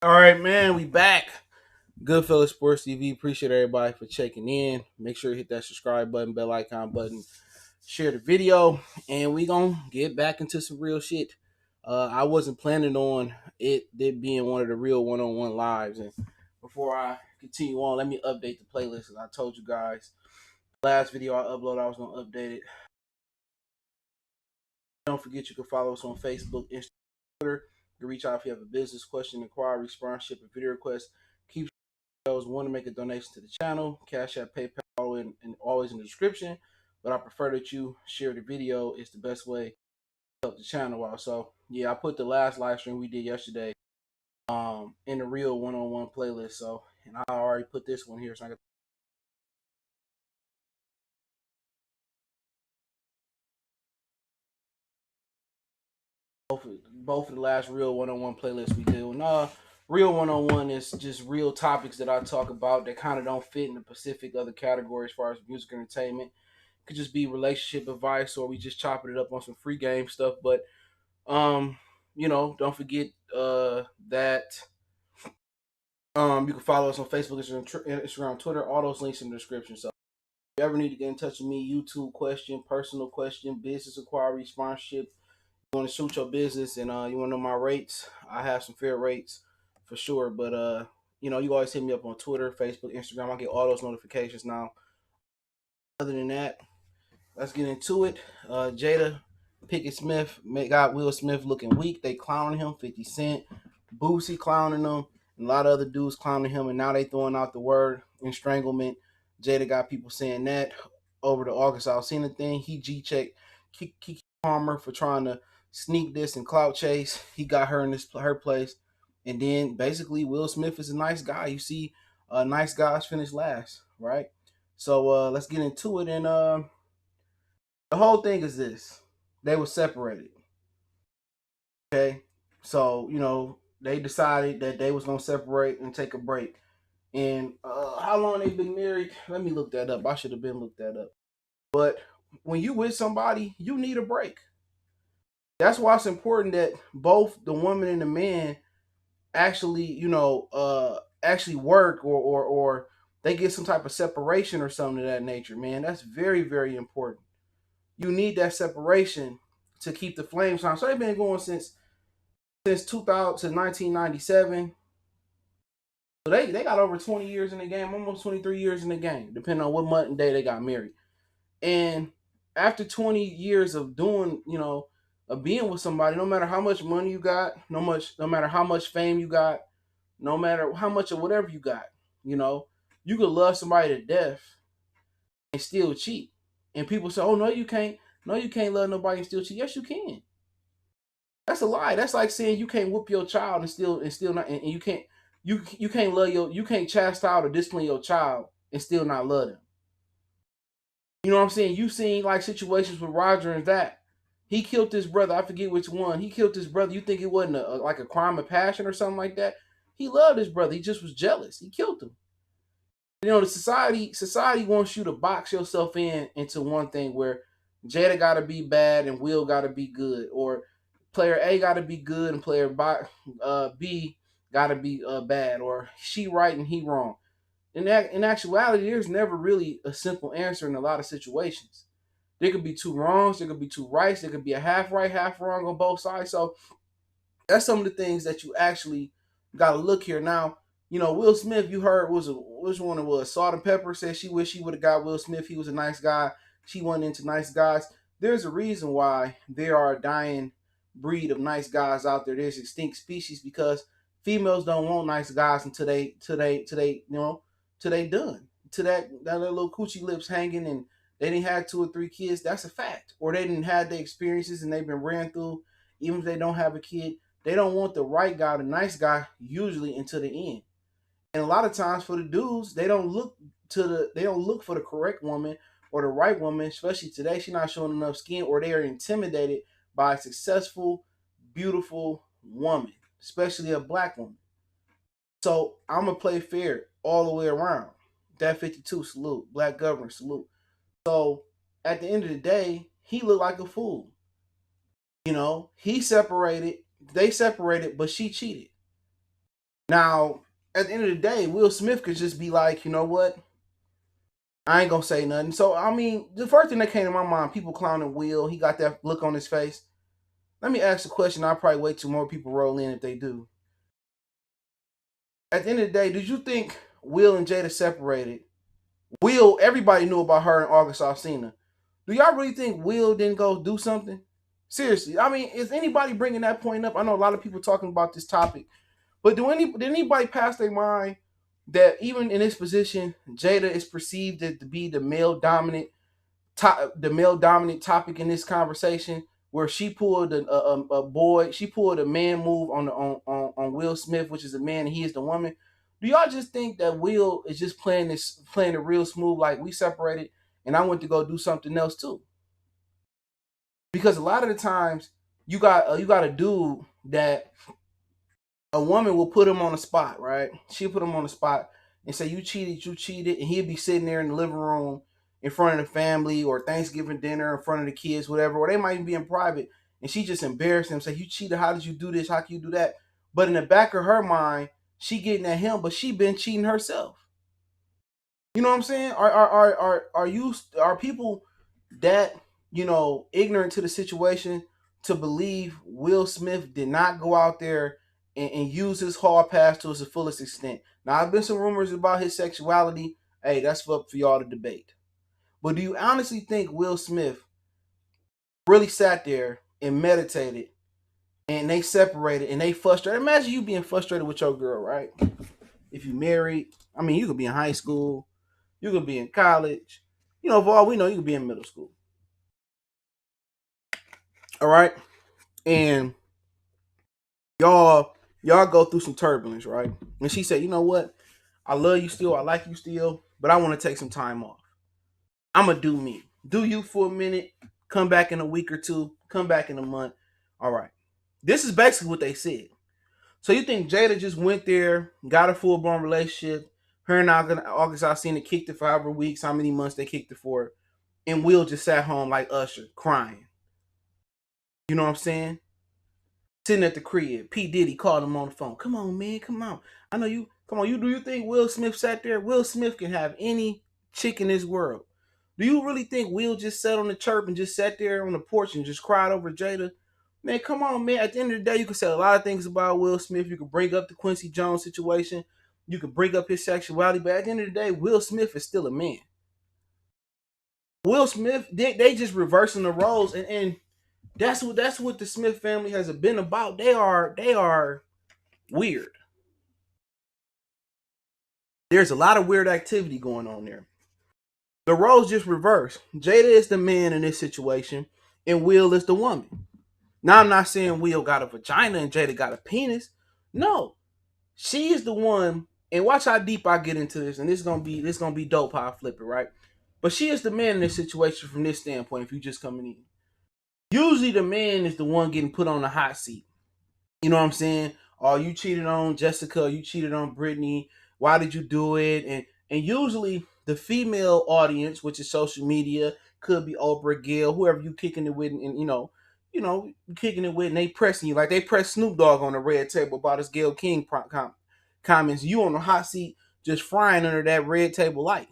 All right, man, we back. Goodfellas Sports TV. Appreciate everybody for checking in. Make sure you hit that subscribe button, bell icon button, share the video, and we gonna get back into some real shit. I wasn't planning on it being one of the real one-on-one lives. And before I continue on, let me update the playlist. As I told you guys, last video I uploaded, I was gonna update it. Don't forget you can follow us on Facebook, Instagram, Twitter. You can reach out if you have a business question, inquiry, sponsorship, and video request. Keep those want to make a donation to the channel. Cash App, PayPal, and always in the description. But I prefer that you share the video. It's the best way to help the channel out. So yeah, I put the last live stream we did yesterday in the real one-on-one playlist. So and I already put this one here, so I got both of the last real one-on-one playlists we do. And real one-on-one is just real topics that I talk about that kind of don't fit in the specific other category as far as music entertainment. It could just be relationship advice, or we just chopping it up on some free game stuff. But um, don't forget that you can follow us on Facebook, Instagram, Twitter. All those links in the description. So if you ever need to get in touch with me, YouTube question, personal question, business inquiry, sponsorship, you want to shoot your business and you want to know my rates, I have some fair rates for sure. But you always hit me up on Twitter, Facebook, Instagram. I get all those notifications now. Other than that, let's get into it. Jada, Pinkett Smith got Will Smith looking weak. They clowning him. 50 Cent, Boosie clowning him, and a lot of other dudes clowning him. And now they throwing out the word estranglement. Jada got people saying that over the August Alsina thing. He G-checked Keke Palmer for trying to sneak this and clout chase. He got her in her place. And then basically Will Smith is a nice guy. You see, nice guys finish last, right? So let's get into it. And the whole thing is this: they were separated. Okay, so they decided that they was gonna separate and take a break. And how long they been married? Let me look that up. I should have been looked that up. But when you with somebody, you need a break. That's why it's important that both the woman and the man actually, actually work, or they get some type of separation or something of that nature. Man, that's very, very important. You need that separation to keep the flames on. So they've been going since 2000 to 1997. So they got over 20 years in the game, almost 23 years in the game, depending on what month and day they got married. And after 20 years of doing, of being with somebody, no matter how much money you got, no matter how much fame you got, no matter how much of whatever you got, you know, you could love somebody to death and still cheat. And people say, "Oh no, you can't. No, you can't love nobody and still cheat." Yes, you can. That's a lie. That's like saying you can't whoop your child and still not, and you can't love you can't chastise or discipline your child and still not love them. You know what I'm saying? You've seen like situations with Roger and that. He killed his brother. I forget which one. He killed his brother. You think it wasn't like a crime of passion or something like that? He loved his brother. He just was jealous. He killed him. The society wants you to box yourself into one thing where Jada got to be bad and Will got to be good, or player A got to be good and player B got to be bad, or she right and he wrong. In actuality, there's never really a simple answer in a lot of situations. There could be two wrongs, there could be two rights, there could be a half right, half wrong on both sides. So that's some of the things that you actually got to look here. Now, Will Smith, you heard which one it was? Salt and Pepper said she wished she would have got Will Smith. He was a nice guy. She went into nice guys. There's a reason why there are a dying breed of nice guys out there. There's extinct species because females don't want nice guys until till they done. To that little coochie lips hanging and they didn't have 2 or 3 kids. That's a fact. Or they didn't have the experiences and they've been ran through, even if they don't have a kid. They don't want the right guy, the nice guy, usually until the end. And a lot of times for the dudes, they don't look for the correct woman or the right woman, especially today. She's not showing enough skin, or they are intimidated by a successful, beautiful woman, especially a black woman. So I'm gonna play fair all the way around. That 52 salute, black governor salute. So at the end of the day, he looked like a fool. He separated, they separated, but she cheated. Now, at the end of the day, Will Smith could just be like, you know what? I ain't gonna say nothing. So I mean, the first thing that came to my mind, people clowning Will. He got that look on his face. Let me ask the question. I'll probably wait till more people roll in if they do. At the end of the day, did you think Will and Jada separated? Will, everybody knew about her and August Alsina. Do y'all really think Will didn't go do something? Seriously, I mean, is anybody bringing that point up? I know a lot of people talking about this topic, but did anybody pass their mind that even in this position, Jada is perceived to be the male dominant topic in this conversation, where she pulled she pulled a man move on Will Smith, which is a man, and he is the woman. Do y'all just think that Will is just playing it real smooth, like we separated and I went to go do something else too? Because a lot of the times you got a dude that a woman will put him on the spot, right? She'll put him on the spot and say, you cheated, and he'll be sitting there in the living room in front of the family or Thanksgiving dinner in front of the kids, whatever, or they might even be in private, and she just embarrassed him, say, you cheated, how did you do this? How can you do that? But in the back of her mind, she getting at him, but she been cheating herself. You know what I'm saying? Are people that ignorant to the situation to believe Will Smith did not go out there and use his hall pass to his fullest extent? Now, I've been some rumors about his sexuality. Hey, that's up for y'all to debate. But do you honestly think Will Smith really sat there and meditated and they separated and they frustrated? Imagine you being frustrated with your girl, right? If you married, I mean, you could be in high school, you could be in college. For all we know, you could be in middle school. All right. And y'all go through some turbulence, right? And she said, you know what? I love you still, I like you still, but I want to take some time off. I'ma do me. Do you for a minute, come back in a week or two, come back in a month. All right. This is basically what they said. So you think Jada just went there, got a full blown relationship, her and August Alsina kicked it for however weeks, how many months they kicked it for, and Will just sat home like Usher, crying. You know what I'm saying? Sitting at the crib. P. Diddy called him on the phone. Come on, man, come on. I know you. Come on, you. Do you think Will Smith sat there? Will Smith can have any chick in this world. Do you really think Will just sat on the chirp and just sat there on the porch and just cried over Jada? Man, come on, man. At the end of the day, you can say a lot of things about Will Smith. You can bring up the Quincy Jones situation. You can bring up his sexuality. But at the end of the day, Will Smith is still a man. Will Smith, they just reversing the roles, and that's what the Smith family has been about. They are weird. There's a lot of weird activity going on there. The roles just reverse. Jada is the man in this situation, and Will is the woman. Now I'm not saying Will got a vagina and Jada got a penis. No, she is the one. And watch how deep I get into this, and this gonna be dope how I flip it, right? But she is the man in this situation from this standpoint. If you just coming in, usually the man is the one getting put on the hot seat. You know what I'm saying? Oh, you cheated on Jessica, you cheated on Brittany. Why did you do it? And usually the female audience, which is social media, could be Oprah, Gail, whoever you kicking it with, and kicking it with, and they pressing you like they press Snoop Dogg on the red table about his Gail King comments. You on the hot seat, just frying under that red table light.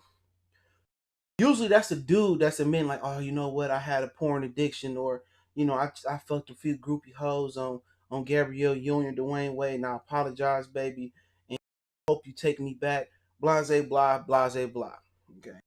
Usually that's a dude that's admitting like, oh, you know what, I had a porn addiction, or I fucked a few groupie hoes on Gabrielle Union, Dwayne Wade, and I apologize, baby, and hope you take me back. Blase blah, blase blah. Okay.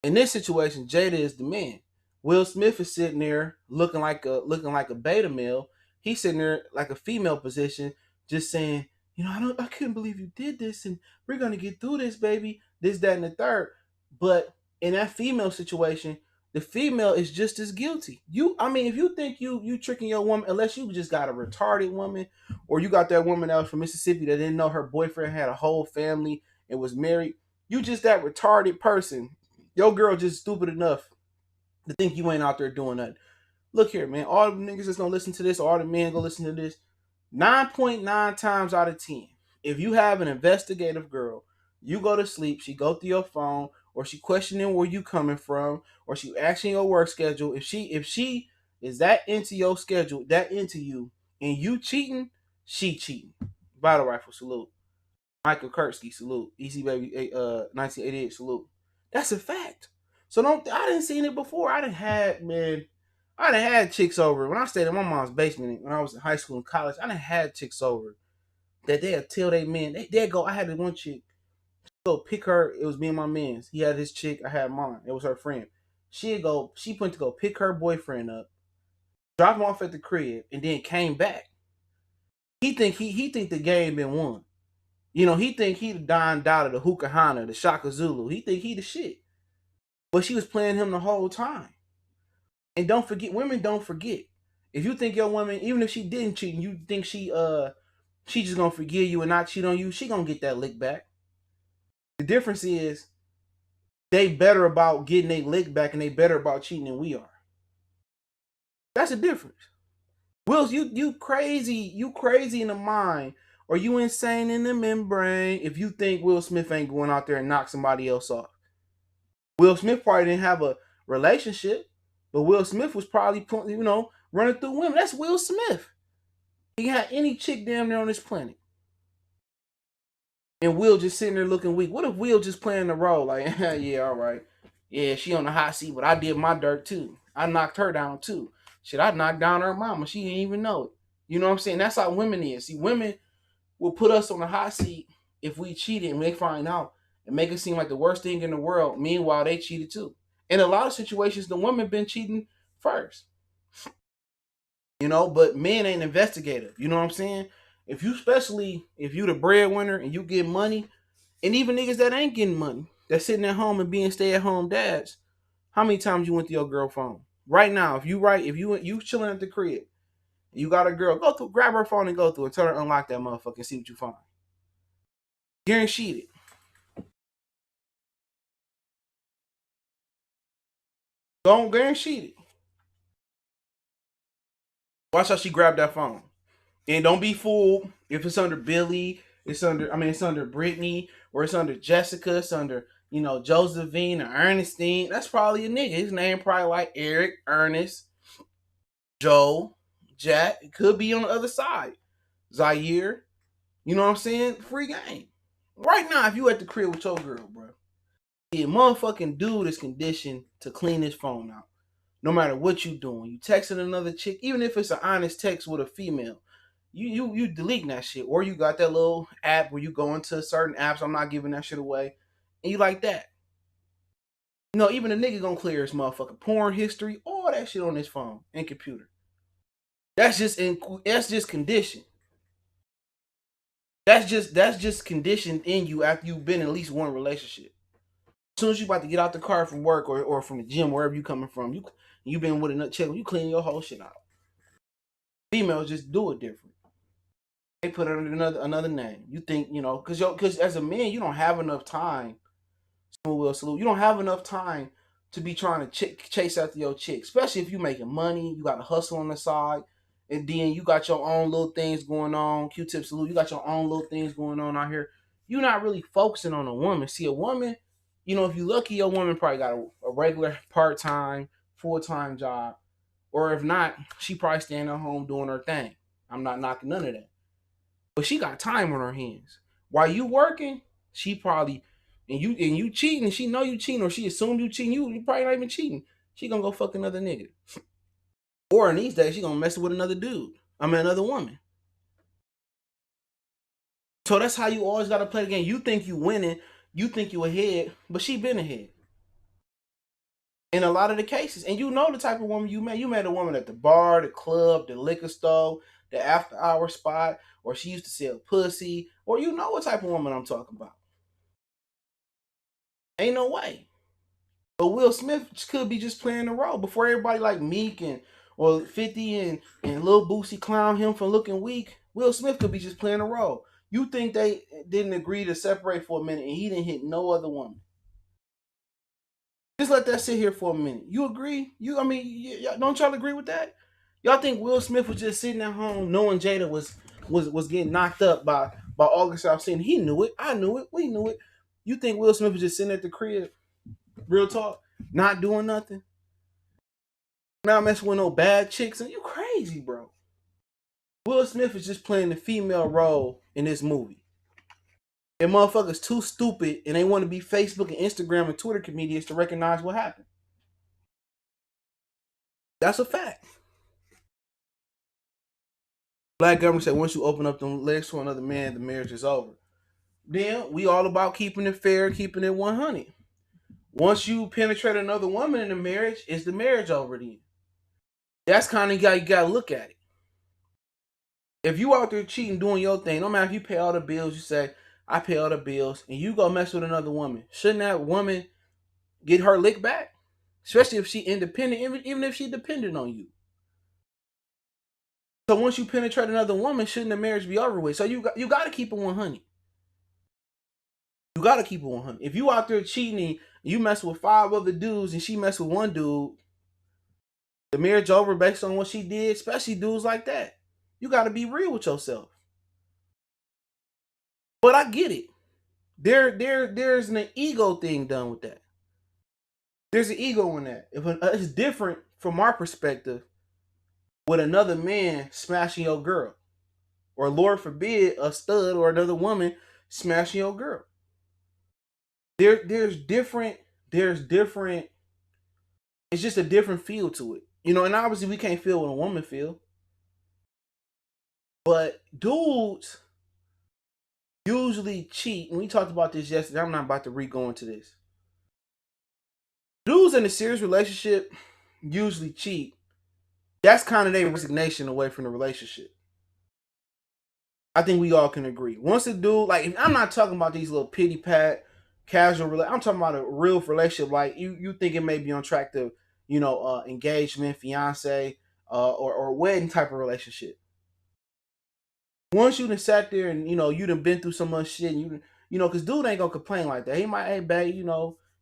In this situation, Jada is the man. Will Smith is sitting there looking like a beta male. He's sitting there like a female position, just saying, I couldn't believe you did this, and we're gonna get through this, baby. This, that, and the third. But in that female situation, the female is just as guilty. If you think you tricking your woman, unless you just got a retarded woman, or you got that woman that was from Mississippi that didn't know her boyfriend had a whole family and was married, you just that retarded person. Your girl just stupid enough to think you ain't out there doing nothing. Look here, man. All the niggas that's gonna listen to this, all the men gonna listen to this. 9.9 times out of 10, if you have an investigative girl, you go to sleep, she go through your phone, or she questioning where you coming from, or she asking your work schedule. If she is that into your schedule, that into you, and you cheating, she cheating. Battle rifle salute. Michael Kurtzky, salute. Easy Baby, 1988, salute. That's a fact. So I didn't seen it before. I done had chicks over. When I stayed in my mom's basement when I was in high school and college, I done had chicks over that they'll tell they men, they'd go, I had this one chick, go pick her, it was me and my man's. He had his chick, I had mine. It was her friend. She went to go pick her boyfriend up, drop him off at the crib, and then came back. He think the game been won. He think he the Don Dada, the Hukahana, the Shaka Zulu. He think he the shit. But she was playing him the whole time. And don't forget, women don't forget. If you think your woman, even if she didn't cheat, and you think she just gonna forgive you and not cheat on you, she gonna get that lick back. The difference is they better about getting their lick back and they better about cheating than we are. That's the difference. Wills, you crazy in the mind, or you insane in the membrane if you think Will Smith ain't going out there and knock somebody else off. Will Smith probably didn't have a relationship, but Will Smith was probably running through women. That's Will Smith. He had any chick damn near on this planet. And Will just sitting there looking weak. What if Will just playing the role? Like, yeah, all right. Yeah, she on the hot seat, but I did my dirt too. I knocked her down too. Shit, I knocked down her mama. She didn't even know it. You know what I'm saying? That's how women is. See, women will put us on the hot seat if we cheated and they find out and make it seem like the worst thing in the world. Meanwhile, they cheated too. In a lot of situations, the woman been cheating first. But men ain't investigative. You know what I'm saying? Especially if you the breadwinner and you get money, and even niggas that ain't getting money, that's sitting at home and being stay-at-home dads, how many times you went to your girl phone? Right now, if you chilling at the crib, you got a girl, go through, grab her phone and go through and tell her to unlock that motherfucker and see what you find. Guaranteed it. Don't guarantee it. Watch how she grabbed that phone. And don't be fooled if it's under Billy, it's under Brittany, or it's under Jessica, it's under, Josephine or Ernestine. That's probably a nigga. His name probably like Eric, Ernest, Joe, Jack. It could be on the other side. Zaire. You know what I'm saying? Free game. Right now, if you at the crib with your girl, bro, the motherfucking dude is conditioned to clean his phone out. No matter what you doing. You texting another chick, even if it's an honest text with a female, you deleting that shit. Or you got that little app where you go into certain apps, I'm not giving that shit away, and you like that. Even a nigga gonna clear his motherfucking porn history, all that shit on his phone and computer. That's just conditioned. That's just conditioned in you after you've been in at least one relationship. As soon as you about to get out the car from work or from the gym, wherever you coming from, you been with another chick, you clean your whole shit out. Females just do it different. They put it under another name. You think, because as a man, you don't have enough time. Will salute. You don't have enough time to be trying to chase after your chick, especially if you making money. You got to hustle on the side, and then you got your own little things going on. Q-tip salute. You got your own little things going on out here. You're not really focusing on a woman. See, a woman, if you're lucky, your woman probably got a regular part-time, full-time job, or if not, she probably staying at home doing her thing. I'm not knocking none of that, but she got time on her hands. While you working, she probably and you cheating, and she know you cheating, or she assumed you cheating. You probably not even cheating. She gonna go fuck another nigga, or in these days, she gonna mess with another dude. Another woman. So that's how you always gotta play the game. You think you winning, you think you ahead, but she been ahead in a lot of the cases. And you know the type of woman you met. You met a woman at the bar, the club, the liquor store, the after hour spot, or she used to sell pussy, or you know what type of woman I'm talking about. Ain't no way. But Will Smith could be just playing the role before everybody like Meek or 50 and Lil Boosie clown him for looking weak. Will Smith could be just playing the role. You think they didn't agree to separate for a minute and he didn't hit no other woman? Just let that sit here for a minute. You agree? Don't y'all agree with that? Y'all think Will Smith was just sitting at home knowing Jada was getting knocked up by August Alsina? He knew it. I knew it. We knew it. You think Will Smith was just sitting at the crib, real talk, not doing nothing, not messing with no bad chicks? And you crazy, bro. Will Smith is just playing the female role in this movie. And motherfuckers too stupid and they want to be Facebook and Instagram and Twitter comedians to recognize what happened. That's a fact. Black government said once you open up the legs to another man, the marriage is over. Then we all about keeping it fair, keeping it 100. Once you penetrate another woman in the marriage, is the marriage over then? That's kind of how you gotta look at it. If you out there cheating, doing your thing, no matter if you pay all the bills, you say, I pay all the bills, and you go mess with another woman, shouldn't that woman get her lick back? Especially if she independent, even if she dependent on you. So once you penetrate another woman, shouldn't the marriage be over with? So you got to keep it 100. You got to keep it 100. If you out there cheating and you mess with 5 other dudes and she mess with one dude, the marriage over based on what she did, especially dudes like that. You got to be real with yourself. But I get it. There's an ego thing done with that. There's an ego in that. If it's different from our perspective with another man smashing your girl, or Lord forbid, a stud or another woman smashing your girl. There's different. There's different. It's just a different feel to it, And obviously, we can't feel what a woman feel, but dudes usually cheat. And we talked about this yesterday. I'm not about to re-go into this. Dudes in a serious relationship usually cheat. That's kind of their resignation away from the relationship. I think we all can agree. Once a dude, like, I'm not talking about these little pity pat, casual relationship. I'm talking about a real relationship. Like you think it may be on track to, engagement, fiance, or wedding type of relationship. Once you done sat there and you done been through so much shit, and because dude ain't gonna complain like that. He might, hey babe,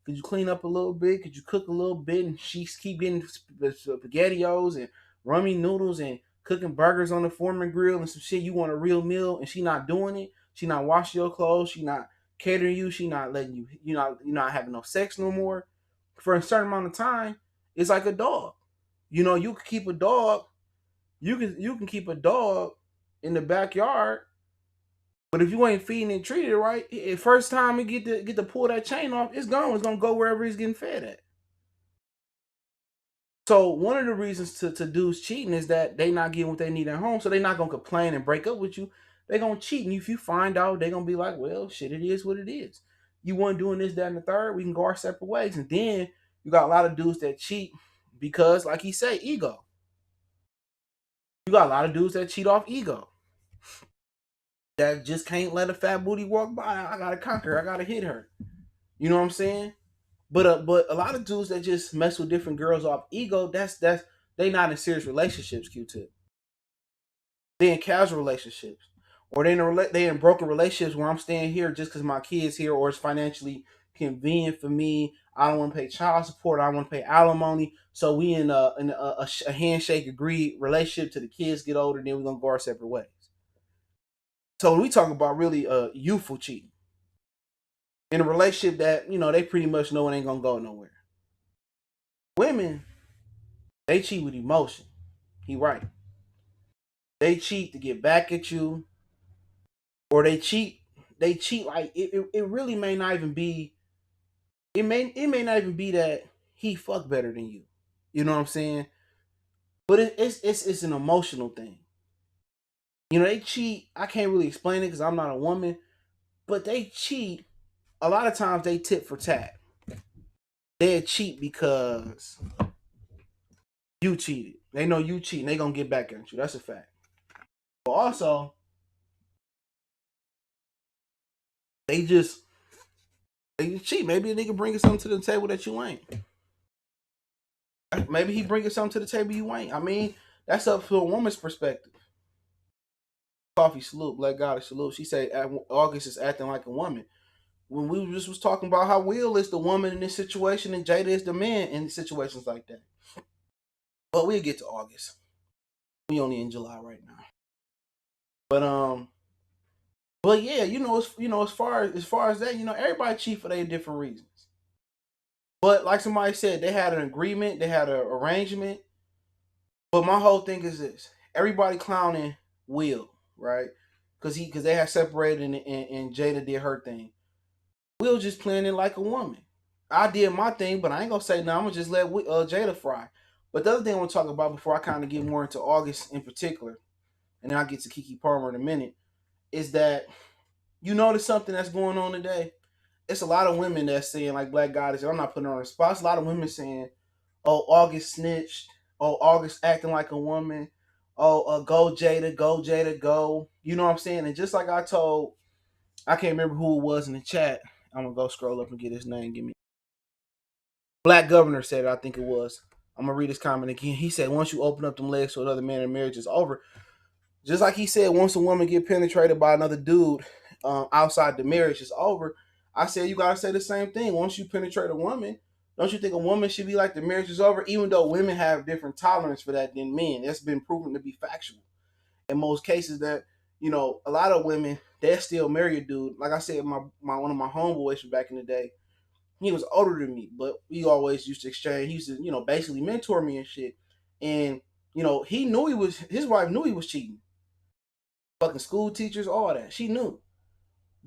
could you clean up a little bit? Could you cook a little bit? And she keep getting spaghettios and rummy noodles and cooking burgers on the Foreman grill and some shit. You want a real meal, and she not doing it. She not washing your clothes. She not catering you. She not letting you. You're not having no sex no more. For a certain amount of time, it's like a dog. You can keep a dog. You can keep a dog in the backyard, but if you ain't feeding and treating it right, first time it get to pull that chain off, it's gone. It's gonna go wherever he's getting fed at. So one of the reasons to dudes cheating is that they not getting what they need at home, so they not gonna complain and break up with you. They gonna cheat, and if you find out, they gonna be like, well, shit, it is what it is. You weren't doing this, that, and the third. We can go our separate ways. And then you got a lot of dudes that cheat because, like he said, ego. You got a lot of dudes that cheat off ego. That just can't let a fat booty walk by. I gotta conquer her. I gotta hit her. You know what I'm saying? But a lot of dudes that just mess with different girls off ego, that's they not in serious relationships. Q-tip. They in casual relationships, or they in broken relationships where I'm staying here just because my kids here, or it's financially convenient for me. I don't want to pay child support. I don't want to pay alimony. So we in a handshake agreed relationship till the kids get older. Then we're gonna go our separate ways. So we talk about really youthful cheating in a relationship that they pretty much know it ain't gonna go nowhere. Women, they cheat with emotion. He right. They cheat to get back at you, or they cheat. They cheat like it really may not even be. It may not even be that he fuck better than you. You know what I'm saying? But it's an emotional thing. They cheat. I can't really explain it because I'm not a woman, but they cheat. A lot of times they tit for tat. They cheat because you cheated. They know you cheating. They gonna get back at you. That's a fact. But also, they just cheat. Maybe a nigga bringing something to the table that you ain't. Maybe he bringing something to the table you ain't. I mean, that's up to a woman's perspective. Coffee salute, Black Goddess salute. She said August is acting like a woman. When we just was talking about how Will is the woman in this situation and Jada is the man in situations like that. But we'll get to August. We only in July right now. But yeah, as far as that, everybody cheat for their different reasons. But like somebody said, they had an agreement, they had an arrangement. But my whole thing is this: everybody clowning Will, right? because they had separated and Jada did her thing. Will just playing it like a woman. I did my thing, but I ain't gonna say no. I'm gonna just let Jada fry. But the other thing I want to talk about before I kind of get more into August in particular, and then I'll get to Keke Palmer in a minute, is that you notice something that's going on today. It's a lot of women that's saying, like Black Goddess, I'm not putting her on the spot. It's a lot of women saying, oh, August snitched. Oh, August acting like a woman. Oh, go Jada, go Jada, go. You know what I'm saying? And just like I told, I can't remember who it was in the chat. I'm gonna go scroll up and get his name. Give me Black Governor said it, I think it was. I'm gonna read his comment again. He said, once you open up them legs to another man and marriage is over. Just like he said, once a woman get penetrated by another dude outside the marriage is over. I said you gotta say the same thing. Once you penetrate a woman, don't you think a woman should be like the marriage is over? Even though women have different tolerance for that than men, that's been proven to be factual. In most cases, that a lot of women they still marry a dude. Like I said, my one of my homeboys from back in the day, he was older than me, but we always used to exchange. He used to basically mentor me and shit. And he knew his wife knew he was cheating. Fucking school teachers, all that. She knew.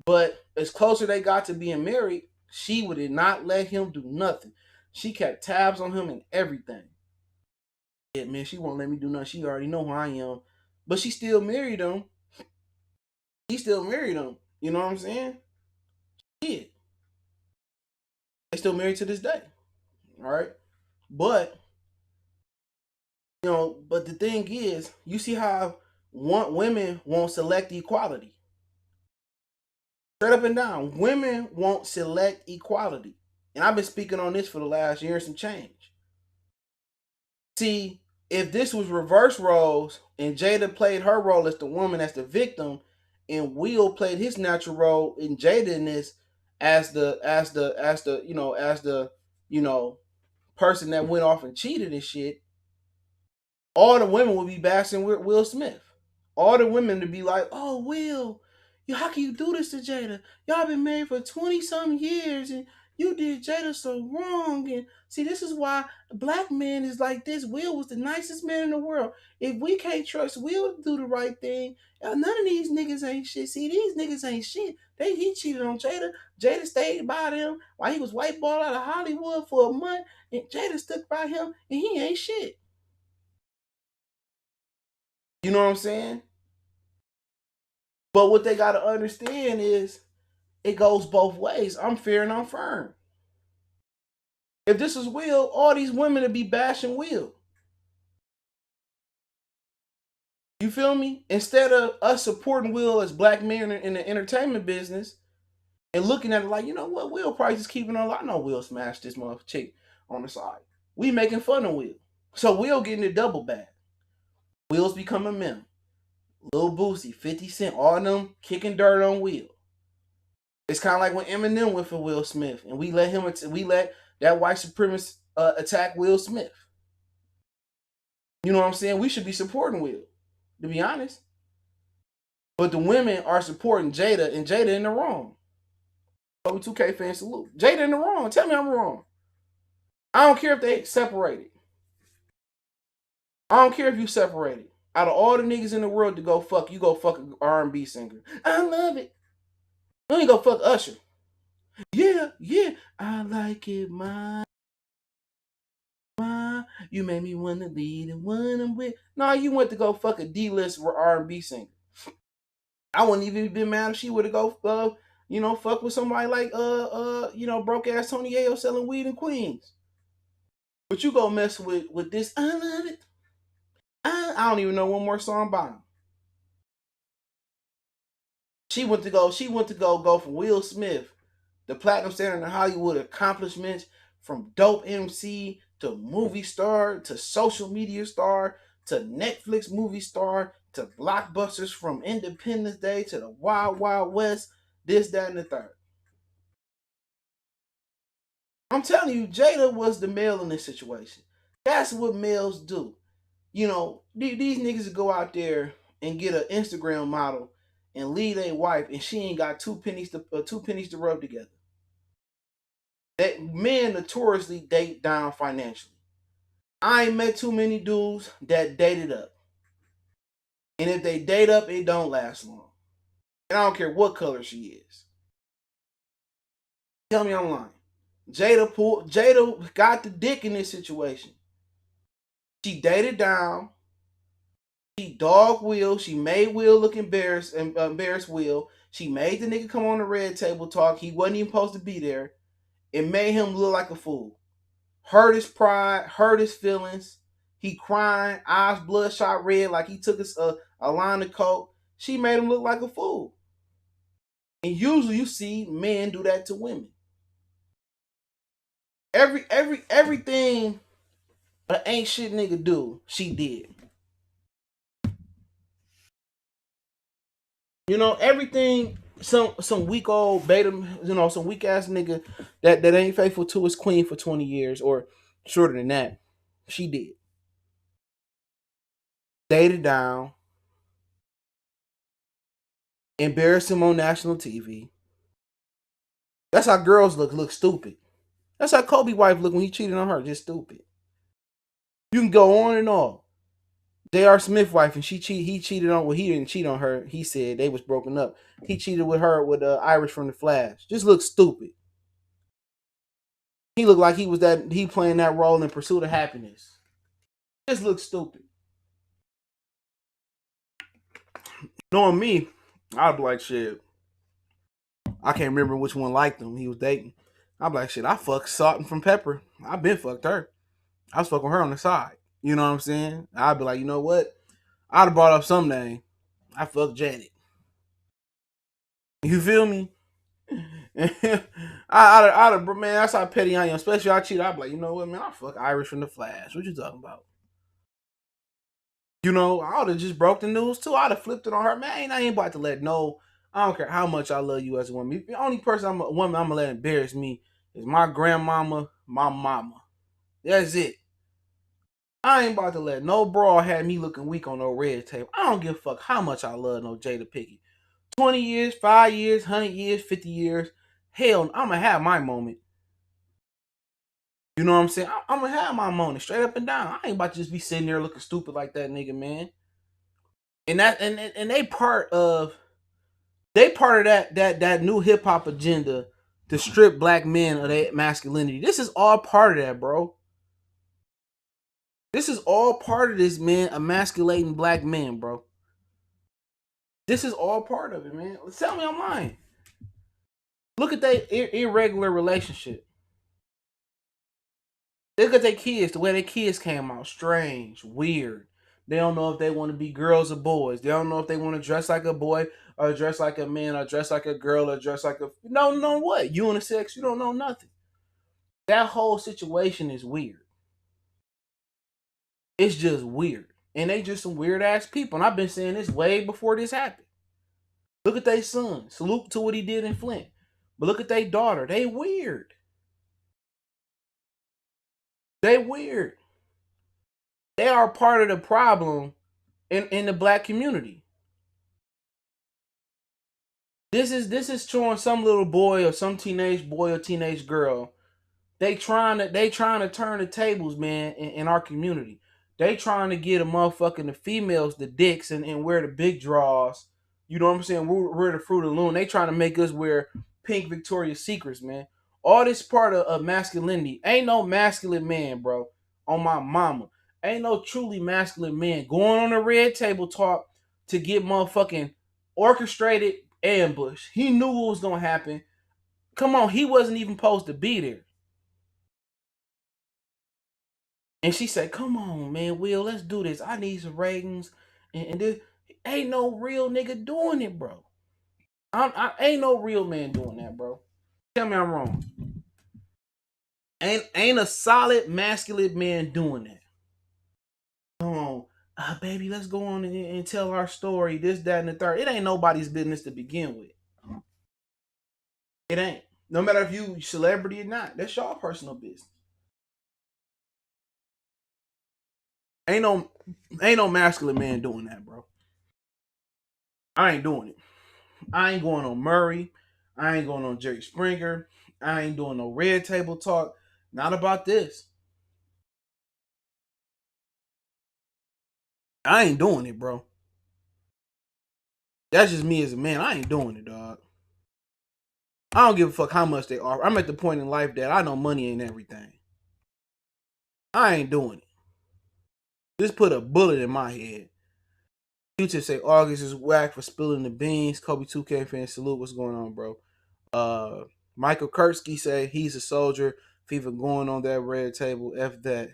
But as closer they got to being married, she would not let him do nothing. She kept tabs on him and everything. Yeah, man, she won't let me do nothing. She already know who I am. But she still married him. He still married him. You know what I'm saying? Yeah. They still married to this day. All right. But, but the thing is, you see how women won't select equality. Straight up and down, women won't select equality. And I've been speaking on this for the last year and some change. See, if this was reverse roles and Jada played her role as the woman, as the victim, and Will played his natural role in Jada in this as the person that went off and cheated and shit, all the women would be bashing Will Smith. All the women to be like, oh, Will, how can you do this to Jada? Y'all been married for 20-some years and you did Jada so wrong. And see, this is why black men is like this. Will was the nicest man in the world. If we can't trust Will to do the right thing, none of these niggas ain't shit. See, these niggas ain't shit. He cheated on Jada. Jada stayed by them while he was white balled out of Hollywood for a month. And Jada stuck by him and he ain't shit. You know what I'm saying? But what they got to understand is it goes both ways. I'm fair and I'm firm. If this is Will, all these women would be bashing Will. You feel me? Instead of us supporting Will as black men in the entertainment business and looking at it like, you know what, Will Price is keeping on. I know Will smashed this mother chick on the side. We making fun of Will. So Will getting the double bag. Will's become a meme. Lil Boosie, 50 Cent, all of them kicking dirt on Will. It's kind of like when Eminem went for Will Smith, and we let that white supremacist attack Will Smith. You know what I'm saying? We should be supporting Will, to be honest. But the women are supporting Jada, and Jada in the wrong. W2K fan salute. Jada in the wrong. Tell me I'm wrong. I don't care if they separated. I don't care if you separated. Out of all the niggas in the world to go fuck, you go fuck an R&B singer. I love it. You ain't go fuck Usher. Yeah, I like it, my. You made me want to lead and one I'm with. No, you went to go fuck a D-list R&B singer. I wouldn't even been mad if she would have go, fuck with somebody like, broke ass Tony Ayo selling weed in Queens. But you go mess with this. I love it. I don't even know one more song by him. She went to go from Will Smith, the platinum standard in Hollywood accomplishments, from dope MC to movie star to social media star to Netflix movie star to blockbusters, from Independence Day to the Wild Wild West, this, that, and the third. I'm telling you, Jada was the male in this situation. That's what males do. These niggas go out there and get an Instagram model and lead a wife, and she ain't got two pennies to rub together. That men notoriously date down financially. I ain't met too many dudes that dated up. And if they date up, it don't last long. And I don't care what color she is. Tell me I'm lying. Jada got the dick in this situation. She dated down. She dog Will. She made Will look embarrassed and embarrassed Will. She made the nigga come on the red table talk. He wasn't even supposed to be there. It made him look like a fool. Hurt his pride, hurt his feelings. He crying, eyes bloodshot red, like he took a line of coke. She made him look like a fool. And usually you see men do that to women. Everything an ain't shit nigga do, she did. You know, everything some weak old beta, some weak ass nigga that ain't faithful to his queen for 20 years or shorter than that, she did. Dated down, embarrassed him on national TV. That's how girls look stupid. That's how Kobe wife looked when he cheated on her, just stupid. You can go on and on. J.R. Smith wife and he cheated on, well, he didn't cheat on her. He said they was broken up. He cheated with her with Irish from the Flash. Just looked stupid. He looked like he playing that role in Pursuit of Happiness. Just looked stupid. Knowing me, I'd be like, shit. I can't remember which one liked him. He was dating. I'd be like, shit, I fucked Salt and from Pepper. I been fucked her. I was fucking her on the side. You know what I'm saying? I'd be like, you know what? I'd have brought up some name. I fucked Janet. You feel me? I'd have, man, that's how petty I am. Especially I cheat. I'd be like, you know what, man? I fuck Irish from the Flash. What you talking about? You know, I would have just broke the news too. I'd have flipped it on her. Man, I ain't about to let no. I don't care how much I love you as a woman. The only person woman I'm gonna let embarrass me is my grandmama, my mama. That's it. I ain't about to let no broad have me looking weak on no red tape. I don't give a fuck how much I love no Jada Pinkett. 20 years, 5 years, 100 years, 50 years. Hell, I'm gonna have my moment. You know what I'm saying? I'm gonna have my moment straight up and down. I ain't about to just be sitting there looking stupid like that nigga, man. And they part of that new hip hop agenda to strip black men of their masculinity. This is all part of that, bro. This is all part of this, man, emasculating black men, bro. This is all part of it, man. Tell me I'm lying. Look at that irregular relationship. Look at their kids, the way their kids came out. Strange, weird. They don't know if they want to be girls or boys. They don't know if they want to dress like a boy or dress like a man or dress like a girl or dress like a... No, no, what? Unisex? You don't know nothing. That whole situation is weird. It's just weird. And they just some weird ass people. And I've been saying this way before this happened. Look at their son. Salute to what he did in Flint. But look at their daughter. They weird. They weird. They are part of the problem in the black community. This is showing some little boy or some teenage boy or teenage girl. They trying to turn the tables, man, in our community. They trying to get a motherfucking the females the dicks and wear the big draws. You know what I'm saying? We're the fruit of the loom. They trying to make us wear pink Victoria's Secrets, man. All this part of masculinity. Ain't no masculine man, bro. On my mama. Ain't no truly masculine man going on a red table talk to get motherfucking orchestrated ambush. He knew what was gonna happen. Come on, he wasn't even supposed to be there. And she said, "Come on, man, Will, let's do this. I need some ratings." And this ain't no real nigga doing it, bro. I ain't no real man doing that, bro. Tell me I'm wrong. Ain't a solid masculine man doing that. Come on, baby, let's go on and tell our story. This, that, and the third. It ain't nobody's business to begin with. It ain't. No matter if you celebrity or not, that's y'all personal business. Ain't no ain't no masculine man doing that, bro. I ain't doing it. I ain't going on Murray. I ain't going on Jerry Springer. I ain't doing no red table talk. Not about this. I ain't doing it, bro. That's just me as a man. I ain't doing it, dog. I don't give a fuck how much they offer. I'm at the point in life that I know money ain't everything. I ain't doing it. Just put a bullet in my head. Future say August is whack for spilling the beans. Kobe 2K fan salute. What's going on, bro? Uh, Michael Kurtzky say he's a soldier. FIFA going on that red table. F that.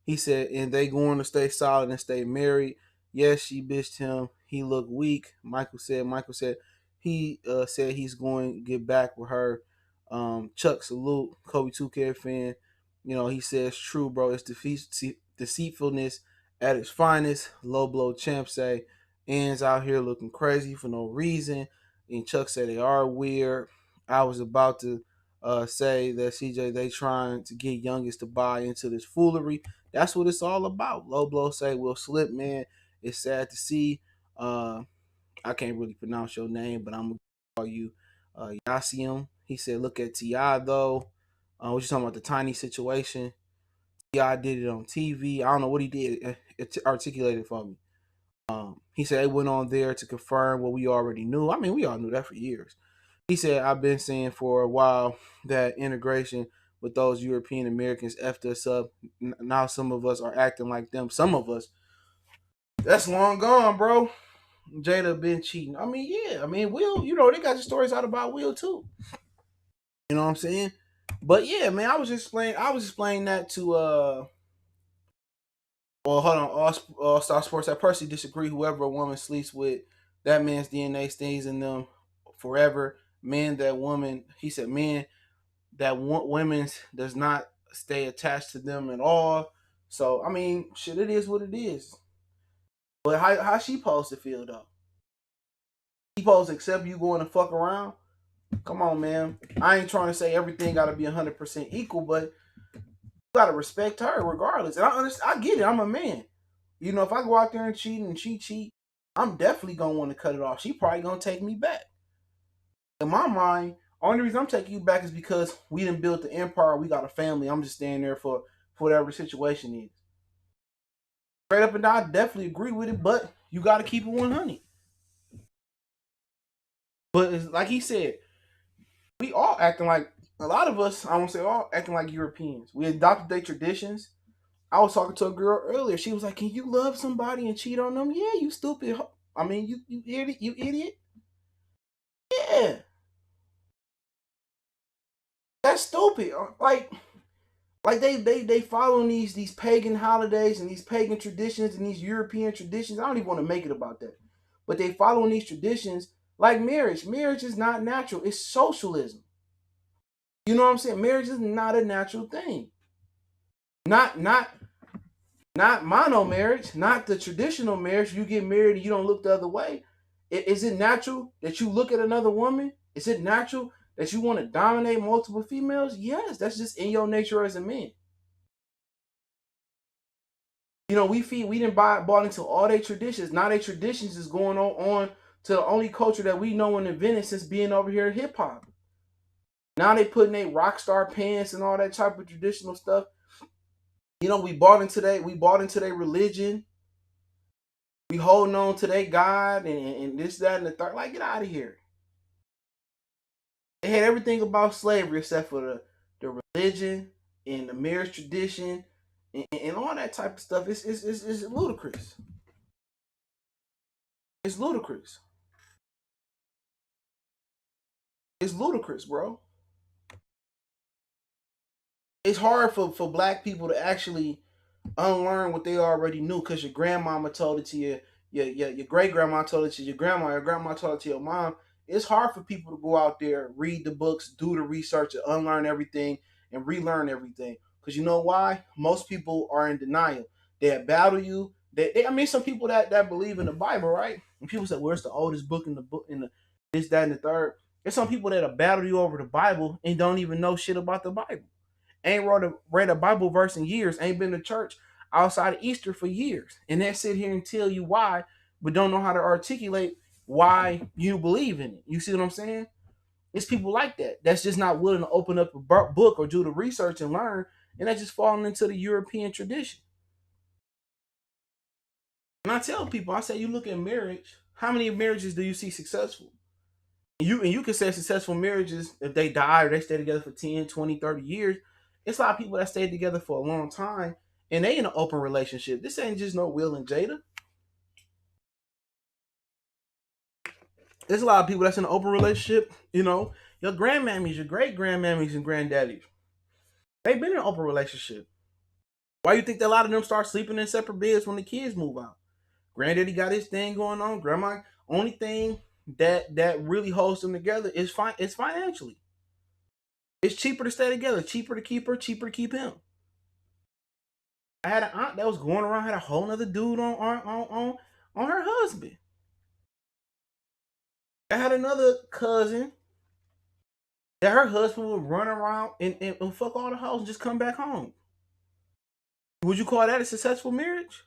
He said, and they going to stay solid and stay married. Yes, she bitched him. He looked weak. Michael said he said he's going to get back with her. Chuck salute. Kobe 2K fan. You know, he says true, bro. It's deceitfulness at its finest. Low blow champ say ends out here looking crazy for no reason. And Chuck said they are weird. I was about to say that CJ they trying to get youngest to buy into this foolery. That's what it's all about. Low blow say will slip, man. It's sad to see. I can't really pronounce your name, but I'm gonna call you Yasium. He said, look at Ti though. What you talking about the tiny situation? Ti did it on TV. I don't know what he did. It articulated for me. He said they went on there to confirm what we already knew. I mean, we all knew that for years. He said, I've been saying for a while that integration with those European Americans effed us up. Now some of us are acting like them. Some of us, that's long gone, bro. Jada been cheating. I mean, yeah. I mean, Will, you know, they got the stories out about Will too. You know what I'm saying? But yeah, man, I was explaining that to well, hold on, all Star Sports. I personally disagree. Whoever a woman sleeps with, that man's DNA stays in them forever. Men that woman, he said, men that want women's does not stay attached to them at all. So I mean, shit, it is what it is. But how she supposed to feel though? She supposed to accept you going to fuck around? Come on, man. I ain't trying to say everything got to be 100% equal, but you gotta respect her regardless. And I understand. I get it. I'm a man. You know, if I go out there and cheat and she cheat, I'm definitely gonna want to cut it off. She probably gonna take me back. In my mind, only reason I'm taking you back is because we didn't build the empire. We got a family. I'm just staying there for whatever the situation is. Straight up and down, I definitely agree with it, but you got to keep it 100. But it's, like he said, we all acting like a lot of us. I won't say all acting like Europeans. We adopted their traditions. I was talking to a girl earlier. She was like, "Can you love somebody and cheat on them?" Yeah, you stupid. I mean, you idiot. You idiot. Yeah, that's stupid. Like they following these pagan holidays and these pagan traditions and these European traditions. I don't even want to make it about that, but they following these traditions like marriage. Marriage is not natural. It's socialism. You know what I'm saying? Marriage is not a natural thing. Not mono marriage. Not the traditional marriage. You get married and you don't look the other way. Is it natural that you look at another woman? Is it natural that you want to dominate multiple females? Yes, that's just in your nature as a man. You know, we didn't bought into all their traditions. Now their traditions is going on to the only culture that we know and invented since being over here in hip hop. Now they putting their rock star pants and all that type of traditional stuff. You know, we bought into their religion. We holding on to their God and this, that, and the third. Like, get out of here. They had everything about slavery except for the religion and the marriage tradition and all that type of stuff. It's ludicrous. It's ludicrous. It's ludicrous, bro. It's hard for black people to actually unlearn what they already knew because your grandmama told it to you, your great grandma told it to your grandma told it to your mom. It's hard for people to go out there, read the books, do the research, and unlearn everything and relearn everything. Because you know why? Most people are in denial. They battle you. I mean, some people that believe in the Bible, right? And people say, "Well, it's the oldest book in the this, that, and the third." There's some people that'll battle you over the Bible and don't even know shit about the Bible. Ain't read a Bible verse in years, ain't been to church outside of Easter for years. And they sit here and tell you why, but don't know how to articulate why you believe in it. You see what I'm saying? It's people like that. That's just not willing to open up a book or do the research and learn. And that's just falling into the European tradition. And I tell people, I say, you look at marriage. How many marriages do you see successful? And you can say successful marriages if they die or they stay together for 10, 20, 30 years. It's a lot of people that stayed together for a long time and they in an open relationship. This ain't just no Will and Jada. There's a lot of people that's in an open relationship. Your grandmammies, your great grandmammies and granddaddies, they've been in an open relationship. Why you think that a lot of them start sleeping in separate beds when the kids move out? Granddaddy got his thing going on. Grandma, only thing that really holds them together is fine. It's financially. It's cheaper to stay together. Cheaper to keep her. Cheaper to keep him. I had an aunt that was going around had a whole nother dude on her husband. I had another cousin that her husband would run around and fuck all the hoes and just come back home. Would you call that a successful marriage?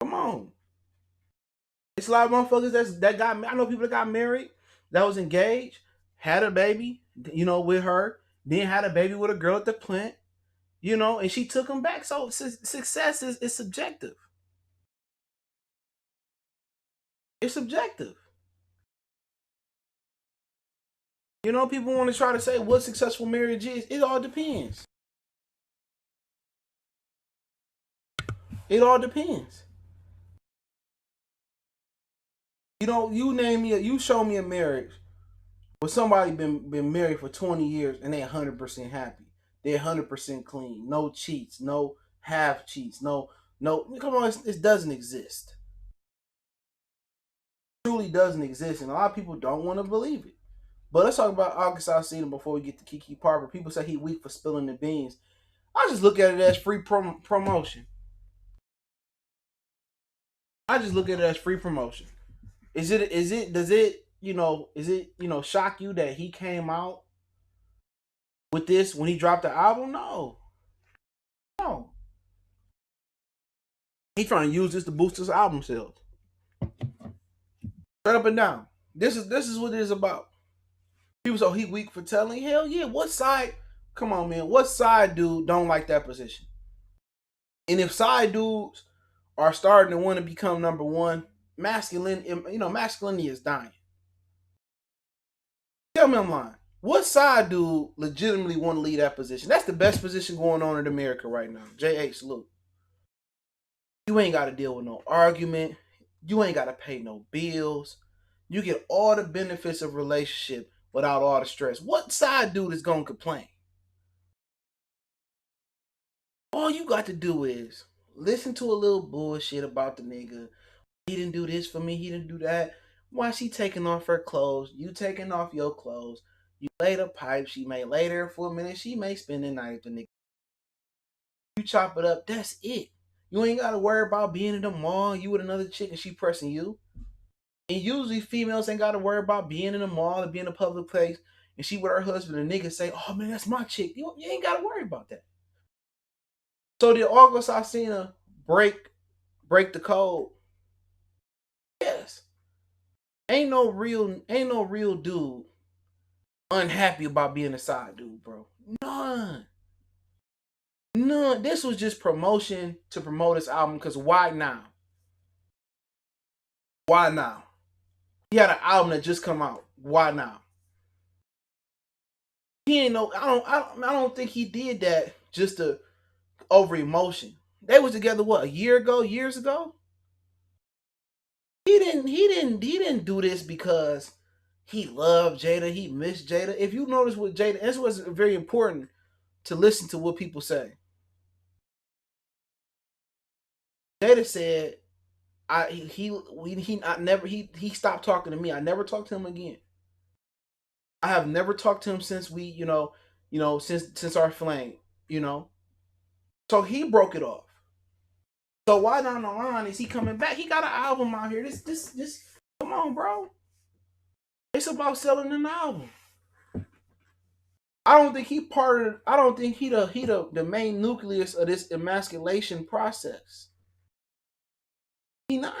Come on. It's a lot of motherfuckers that got. I know people that got married, that was engaged, had a baby, with her, then had a baby with a girl at the plant, and she took him back. So success is subjective. It's subjective. People want to try to say what successful marriage is. It all depends. It all depends. You show me a marriage where somebody been married for 20 years and they 100% happy. They're 100% clean. No cheats. No half cheats. No. Come on, it doesn't exist. It truly doesn't exist, and a lot of people don't want to believe it. But let's talk about August Alsina before we get to Keke Parker. People say he weak for spilling the beans. I just look at it as free promotion. I just look at it as free promotion. Does it shock you that he came out with this when he dropped the album? No. No. He trying to use this to boost his album sales. Straight up and down. This is what it is about. People say he weak for telling. Hell yeah. What side? Come on, man. What side dude don't like that position? And if side dudes are starting to want to become number one, masculinity is dying. Tell me I'm lying. What side dude legitimately want to lead that position? That's the best position going on in America right now. JH, look. You ain't got to deal with no argument. You ain't got to pay no bills. You get all the benefits of relationship without all the stress. What side dude is going to complain? All you got to do is listen to a little bullshit about the nigga. He didn't do this for me. He didn't do that. Why she taking off her clothes? You taking off your clothes. You laid a pipe. She may lay there for a minute. She may spend the night with the nigga. You chop it up. That's it. You ain't got to worry about being in the mall. You with another chick and she pressing you. And usually females ain't got to worry about being in the mall or being in a public place. And she with her husband and nigga say, oh man, that's my chick. You ain't got to worry about that. So did August Alsina break the code? Yes. Ain't no real dude unhappy about being a side dude, bro. None. None. This was just promotion to promote his album, because why now? Why now? He had an album that just come out. Why now? He ain't no. I don't think he did that just to over emotion. They was together what, a year ago, years ago. He didn't do this because he loved Jada. He missed Jada. If you notice with Jada, this was very important to listen to what people say. Jada said, he stopped talking to me. I never talked to him again. I have never talked to him since since our flame, So he broke it off. So why down the line is he coming back? He got an album out here. This come on, bro. It's about selling an album. I don't think I don't think he the main nucleus of this emasculation process. He not.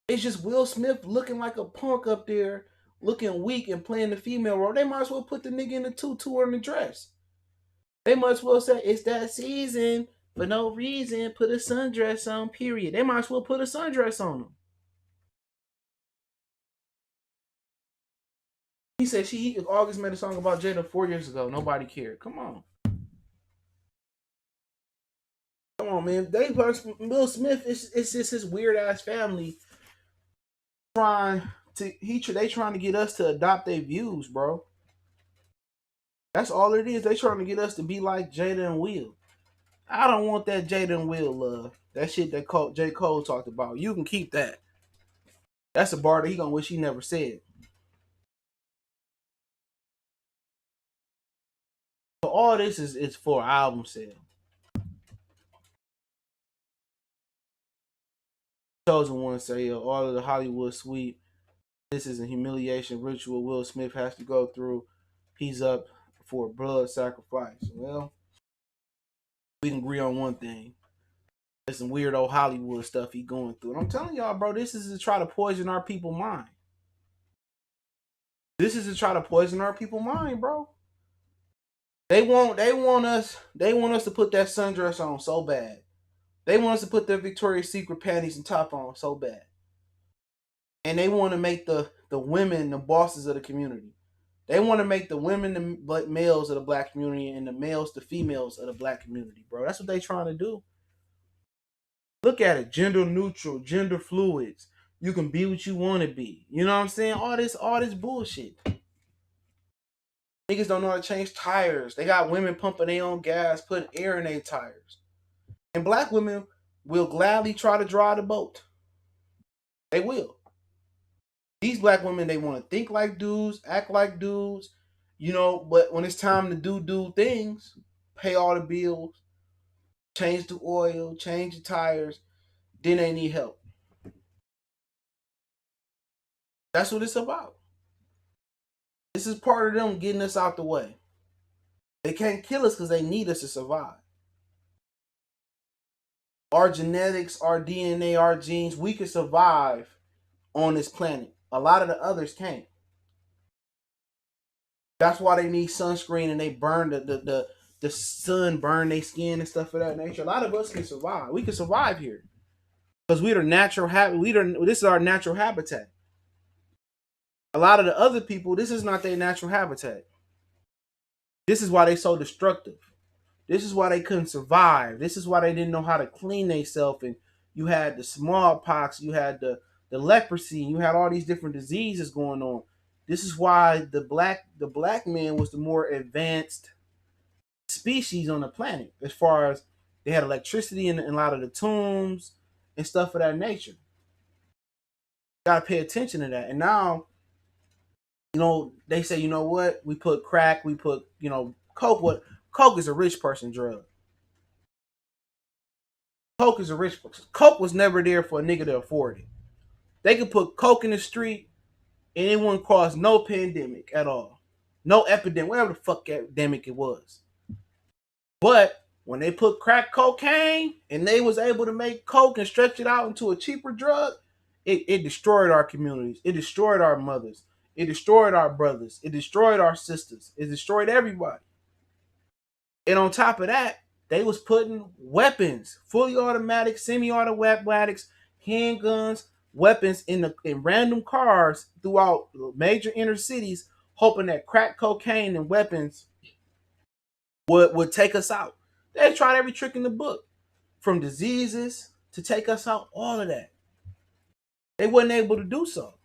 It's just Will Smith looking like a punk up there, looking weak and playing the female role. They might as well put the nigga in the tutu or in the dress. They might as well say it's that season. For no reason, put a sundress on, period. They might as well put a sundress on them. He said August made a song about Jada 4 years ago. Nobody cared. Come on. Come on, man. Will Smith, it's just his weird ass family trying they trying to get us to adopt their views, bro. That's all it is. They trying to get us to be like Jada and Will. I don't want that Jada and Will love. That shit that J. Cole talked about. You can keep that. That's a bar that he gonna wish he never said. So all this is for album sale. Chosen one say all of the Hollywood sweep. This is a humiliation ritual Will Smith has to go through. He's up for a blood sacrifice. Well, we can agree on one thing. There's some weird old Hollywood stuff he going through. And I'm telling y'all, bro, this is to try to poison our people mind. This is to try to poison our people mind, bro. They want us to put that sundress on so bad. They want us to put their Victoria's Secret panties and top on so bad. And they want to make the women the bosses of the community. They want to make the women the males of the black community and the males the females of the black community, bro. That's what they trying to do. Look at it, gender neutral, gender fluids. You can be what you want to be. You know what I'm saying? All this bullshit. Niggas don't know how to change tires. They got women pumping their own gas, putting air in their tires. And black women will gladly try to drive the boat. They will. These black women, they want to think like dudes, act like dudes, but when it's time to do things, pay all the bills, change the oil, change the tires, then they need help. That's what it's about. This is part of them getting us out the way. They can't kill us because they need us to survive. Our genetics, our DNA, our genes, we can survive on this planet. A lot of the others can't. That's why they need sunscreen and they burn the sun burn their skin and stuff of that nature. A lot of us can survive. We can survive here because we are natural this is our natural habitat. A lot of the other people, this is not their natural habitat. This is why they so destructive. This is why they couldn't survive. This is why they didn't know how to clean themselves. And you had the smallpox, you had the leprosy, you had all these different diseases going on. This is why the black man was the more advanced species on the planet, as far as they had electricity in a lot of the tombs and stuff of that nature. Gotta pay attention to that. And now, they say, you know what? We put crack, we put, coke. What coke is a rich person drug. Coke is a rich person. Coke was never there for a nigga to afford it. They could put coke in the street and it wouldn't cause no pandemic at all. No epidemic, whatever the fuck epidemic it was. But when they put crack cocaine and they was able to make coke and stretch it out into a cheaper drug, it destroyed our communities. It destroyed our mothers. It destroyed our brothers. It destroyed our sisters. It destroyed everybody. And on top of that, they was putting weapons, fully automatic, semi-automatics, handguns, weapons in random cars throughout major inner cities, hoping that crack cocaine and weapons would take us out. They tried every trick in the book, from diseases to take us out, all of that. They wasn't able to do so.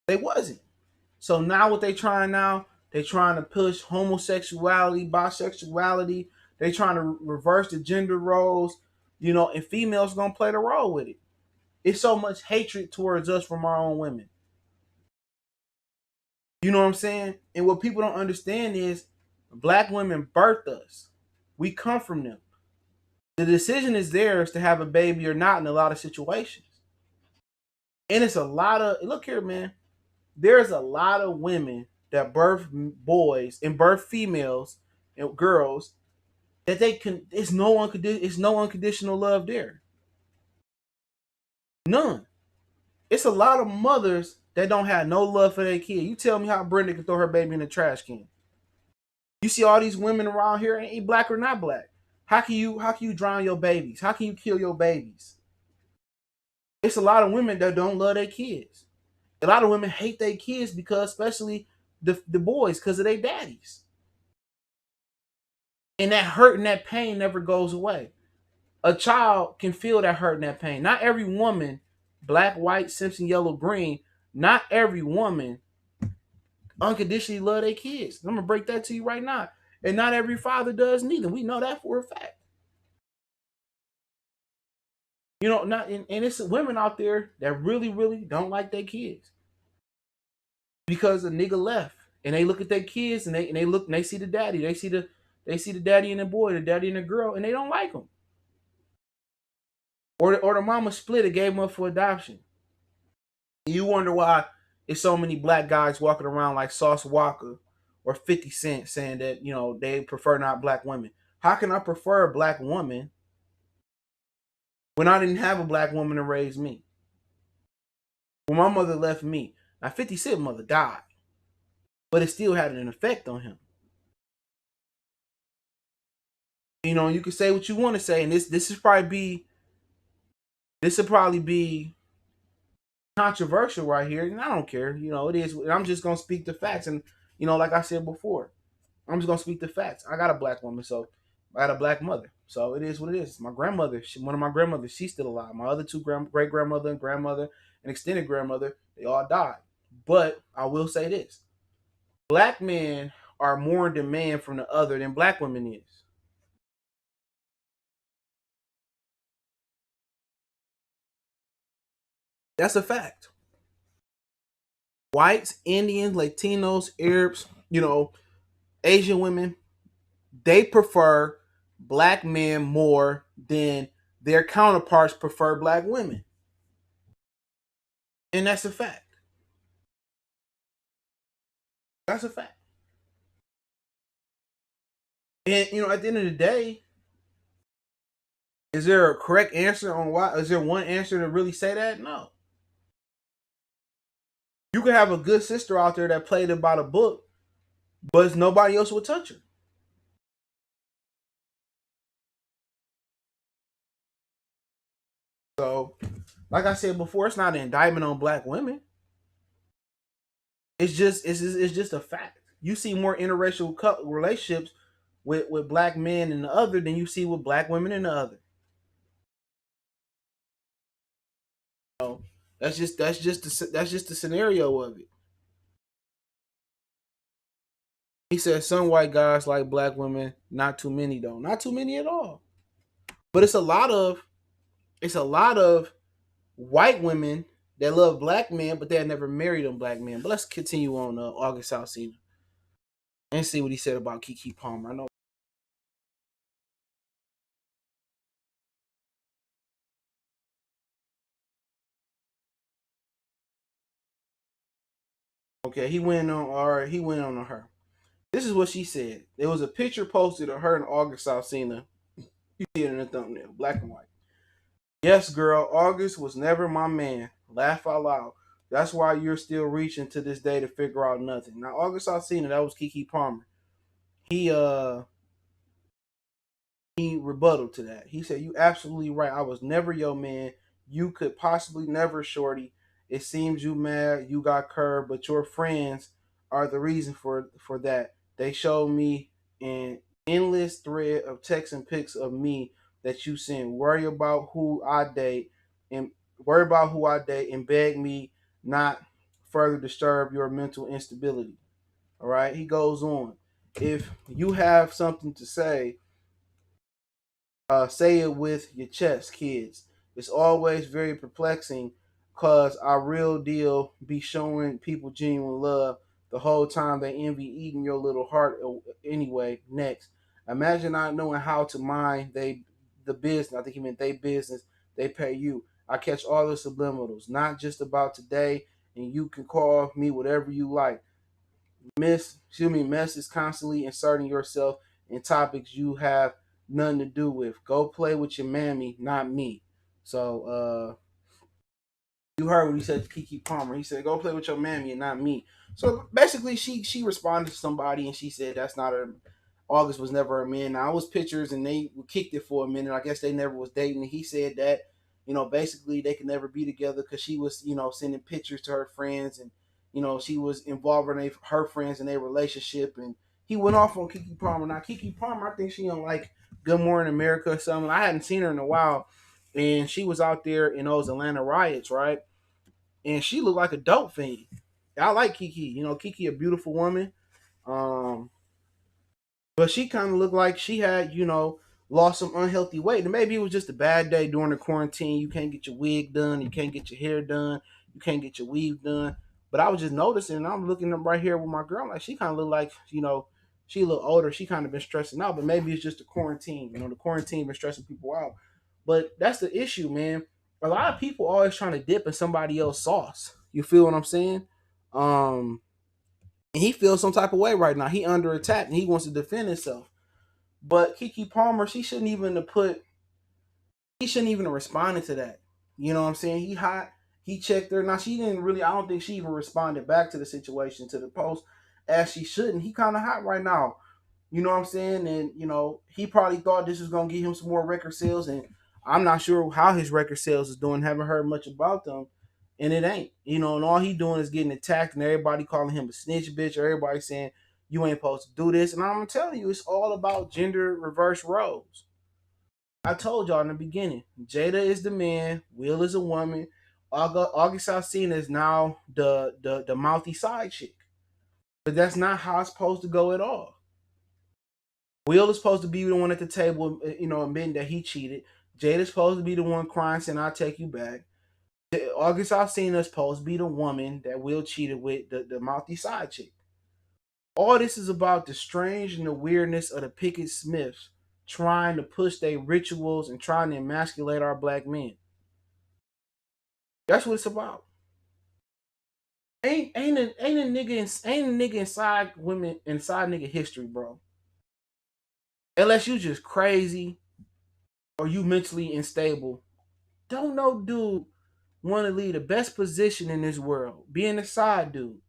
They wasn't. So now what they trying now? They trying to push homosexuality, bisexuality. They trying to reverse the gender roles, and females gonna play the role with it. It's so much hatred towards us from our own women. You know what I'm saying? And what people don't understand is black women birthed us. We come from them. The decision is theirs to have a baby or not in a lot of situations. And it's a lot of, look here, man. There's a lot of women that birth boys and birth females and girls that it's no unconditional love there. None. It's a lot of mothers that don't have no love for their kid. You tell me how Brenda can throw her baby in the trash can. You see all these women around here, ain't black or not black. How can you drown your babies? How can you kill your babies? It's a lot of women that don't love their kids. A lot of women hate their kids because, especially the boys, because of their daddies. And that hurt and that pain never goes away. A child can feel that hurt and that pain. Not every woman, black, white, Simpson, yellow, green, not every woman unconditionally love their kids. I'm gonna break that to you right now. And not every father does neither. We know that for a fact. You know, not and it's women out there that really, really don't like their kids because a nigga left, and they look at their kids and they look and they see the daddy, they see the daddy and the boy, the daddy and the girl, and they don't like them. Or the mama split and gave them up for adoption. And you wonder why there's so many black guys walking around like Sauce Walker or 50 Cent saying that, they prefer not black women. How can I prefer a black woman when I didn't have a black woman to raise me? When my mother left me. Now 50 Cent mother died, but it still had an effect on him. You can say what you want to say, and this will probably be controversial right here, and I don't care. It is. I'm just gonna speak the facts, and like I said before, I'm just gonna speak the facts. I got a black woman, so I got a black mother, so it is what it is. My grandmother, one of my grandmothers, she's still alive. My other two great grandmother and grandmother and extended grandmother, they all died. But I will say this: black men are more in demand from the other than black women is. That's a fact. Whites, Indians, Latinos, Arabs, Asian women, they prefer black men more than their counterparts prefer black women. And that's a fact. That's a fact. And at the end of the day, is there a correct answer on why? Is there one answer to really say that? No. You could have a good sister out there that played it by the book, but nobody else would touch her. So, like I said before, it's not an indictment on black women. It's just a fact. You see more interracial relationships with black men in the other than you see with black women in the other. So that's just the scenario of it. He said some white guys like black women, not too many though, not too many at all. But it's a lot of white women that love black men, but they had never married them black men. But let's continue on August Alsina and see what he said about Keke Palmer. I know. Okay, he went on her. This is what she said. There was a picture posted of her and August Alsina. You see it in the thumbnail, black and white. Yes, girl, August was never my man. Laugh out loud. That's why you're still reaching to this day to figure out nothing. Now, August Alsina, that was Keke Palmer. He he rebutted to that. He said, "You absolutely right. I was never your man. You could possibly never, shorty. It seems you mad. You got curved, but your friends are the reason for that. They showed me an endless thread of texts and pics of me that you sent. Worry about who I date and beg me not further disturb your mental instability." All right. He goes on. If you have something to say it with your chest, kids. It's always very perplexing because our real deal be showing people genuine love the whole time they envy eating your little heart anyway. Next, imagine not knowing how to mind the business. I think he meant they business. They pay you. I catch all the subliminals, not just about today, and you can call me whatever you like. Mess is constantly inserting yourself in topics you have nothing to do with. Go play with your mammy, not me. So You heard what he said to Keke Palmer. He said, "Go play with your mammy and not me." So basically, she responded to somebody and she said that's not her. August was never her man. Now it was pictures and they kicked it for a minute. I guess they never was dating. And he said that basically they could never be together because she was sending pictures to her friends and she was involving her friends in their relationship. And he went off on Keke Palmer. Now Keke Palmer, I think she on like Good Morning America or something. I hadn't seen her in a while, and she was out there in those Atlanta riots, right? And she looked like a dope fiend. I like Keke. Keke a beautiful woman. Um, but she kind of looked like she had, lost some unhealthy weight. And maybe it was just a bad day during the quarantine. You can't get your wig done, you can't get your hair done, you can't get your weave done. But I was just noticing, and I'm looking up right here with my girl, like she kind of looked like, she a little older. She kind of been stressing out, but maybe it's just the quarantine. The quarantine been stressing people out. But that's the issue, man. A lot of people always trying to dip in somebody else's sauce. You feel what I'm saying? And he feels some type of way right now. He under attack and he wants to defend himself. But Keke Palmer, he shouldn't even have responded to that. You know what I'm saying? He hot. He checked her. Now she didn't really. I don't think she even responded back to the situation, to the post, as she shouldn't. He kind of hot right now. You know what I'm saying? And he probably thought this was gonna get him some more record sales, and I'm not sure how his record sales is doing. Haven't heard much about them, and it ain't. And all he doing is getting attacked, and everybody calling him a snitch, bitch, or everybody saying you ain't supposed to do this. And I'm telling you, it's all about gender reverse roles. I told y'all in the beginning, Jada is the man, Will is a woman, August Alsina is now the mouthy side chick. But that's not how it's supposed to go at all. Will is supposed to be the one at the table, admitting that he cheated. Jada's supposed to be the one crying, saying, "I'll take you back." August Alsina is supposed to be the woman that Will cheated with, the mouthy side chick. All this is about the strange and the weirdness of the Pinkett Smiths trying to push their rituals and trying to emasculate our black men. That's what it's about. Ain't a nigga inside women inside nigga history, bro. Unless you just crazy or you mentally unstable. Don't no dude want to leave the best position in this world, being a side dude.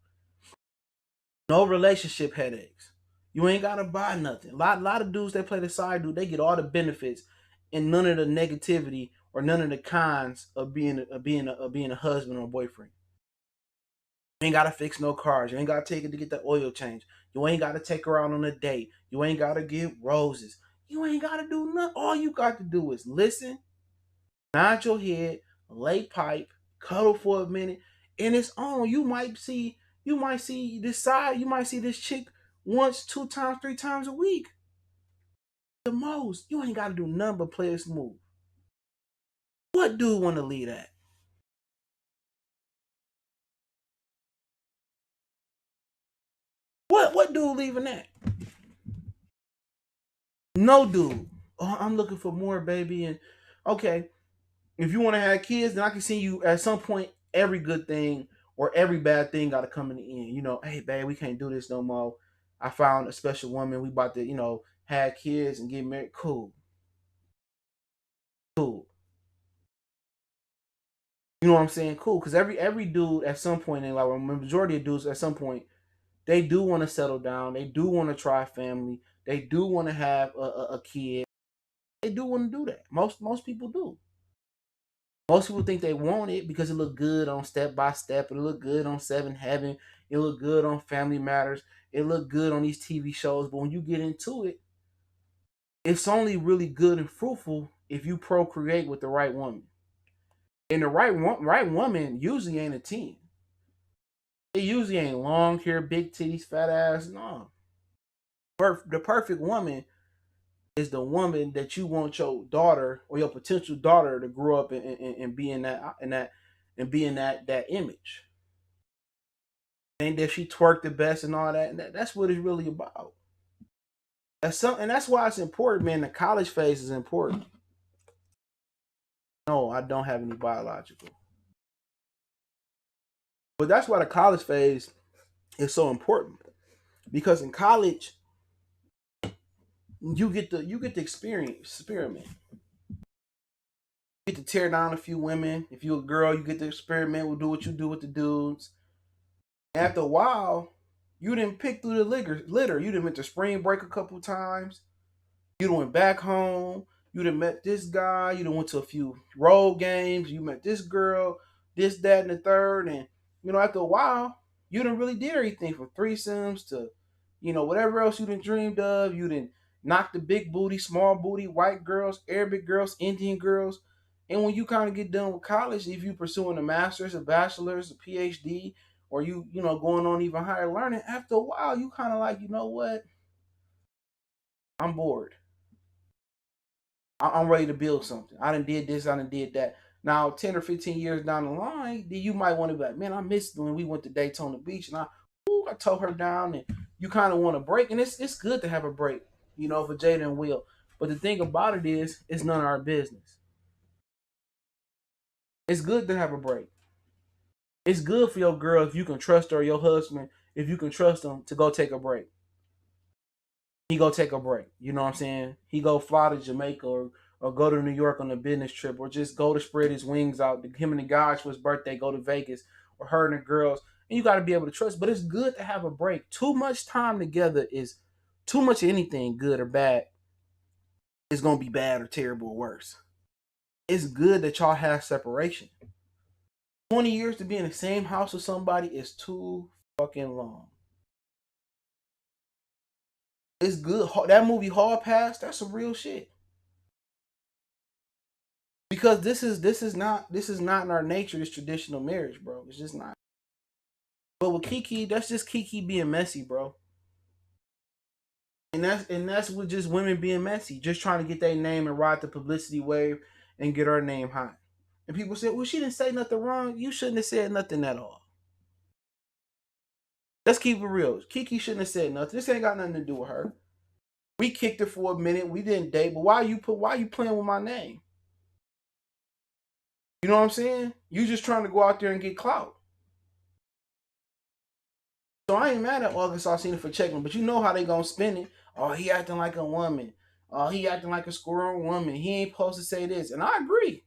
No relationship headaches. You ain't gotta buy nothing. A lot of dudes that play the side dude, they get all the benefits and none of the negativity or none of the cons of being a husband or boyfriend. You ain't gotta fix no cars. You ain't gotta take it to get the oil change. You ain't gotta take her out on a date. You ain't gotta get roses. You ain't gotta do nothing. All you got to do is listen, nod your head, lay pipe, cuddle for a minute, and it's on. You might see this side, you might see this chick once, 2 times, 3 times a week. The most. You ain't gotta do nothing but play it smooth. What dude wanna leave that? What dude leaving that? No dude. Oh, I'm looking for more, baby. And okay, if you want to have kids, then I can see you at some point. Every good thing or every bad thing got to come in the end. Hey, babe, we can't do this no more. I found a special woman. We about to, have kids and get married. Cool, cool. You know what I'm saying? Cool, because every dude at some point in like, majority of dudes at some point, they do want to settle down. They do want to try family. They do want to have a kid. They do want to do that. Most people do. Most people think they want it because it look good on Step by Step. It look good on Seven Heaven. It look good on Family Matters. It look good on these TV shows. But when you get into it, it's only really good and fruitful if you procreate with the right woman. And the right woman usually ain't a teen. It usually ain't long hair, big titties, fat ass. No, the perfect woman is the woman that you want your daughter or your potential daughter to grow up and be in that image. And that she twerked the best and all that. And that's what it's really about. And that's why it's important, man. The college phase is important. No, I don't have any biological. But that's why the college phase is so important. Because in college, you get the experience, experiment. You get to tear down a few women. If you're a girl, you get to experiment with do what you do with the dudes. After a while, you didn't pick through the litter. You done went to spring break a couple times. You done went back home. You done met this guy. You done went to a few road games. You met this girl, this, that, and the third. And, after a while, you done really did everything from threesomes to, whatever else you done dreamed of. You done knocked the big booty, small booty, white girls, Arabic girls, Indian girls. And when you kind of get done with college, if you pursuing a master's, a bachelor's, a PhD, or going on even higher learning, after a while, you kind of like, you know what? I'm bored. I'm ready to build something. I done did this, I done did that. Now, 10 or 15 years down the line, then you might want to be like, man, I missed when we went to Daytona Beach and I tore her down, and you kind of want to break. And it's good to have a break, for Jada and Will. But the thing about it is, it's none of our business. It's good to have a break. It's good for your girl if you can trust her, or your husband, if you can trust them to go take a break. He go take a break. You know what I'm saying? He go fly to Jamaica, or go to New York on a business trip, or just go to spread his wings out. Him and the guys for his birthday go to Vegas, or her and the girls. And you got to be able to trust. But it's good to have a break. Too much time together is too much of anything, good or bad. It's gonna be bad or terrible or worse. It's good that y'all have separation. 20 years to be in the same house with somebody is too fucking long. It's good. That movie Hall Pass, that's some real shit. Because this is not in our nature, this traditional marriage, bro. It's just not. But with Keke, that's just Keke being messy, bro. And that's with just women being messy, just trying to get their name and ride the publicity wave and get her name hot. And people say, well, she didn't say nothing wrong. You shouldn't have said nothing at all. Let's keep it real. Keke shouldn't have said nothing. This ain't got nothing to do with her. We kicked it for a minute. We didn't date, but why you playing with my name? You know what I'm saying? You just trying to go out there and get clout. So I ain't mad at August Alsina for checking, but you know how they gonna spin it. Oh, he acting like a woman. Oh, he acting like a squirrel woman. He ain't supposed to say this. And I agree.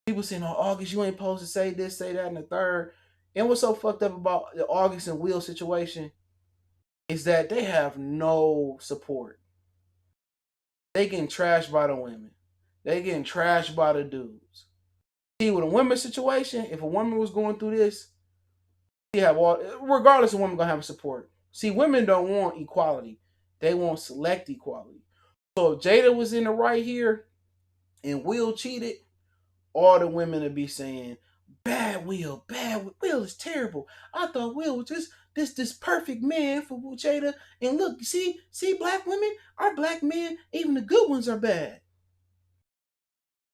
People saying, oh, August, you ain't supposed to say this, say that, and the third. And what's so fucked up about the August and Will situation is that they have no support. They getting trashed by the women. They getting trashed by the dudes. See, with a women's situation, if a woman was going through this, she have all, regardless of women gonna have support. See, women don't want equality. They want select equality. So if Jada was in the right here and Will cheated, all the women would be saying, bad Will, Will is terrible. I thought Will was just this perfect man for Jada. And look, see, black women, our black men, even the good ones are bad.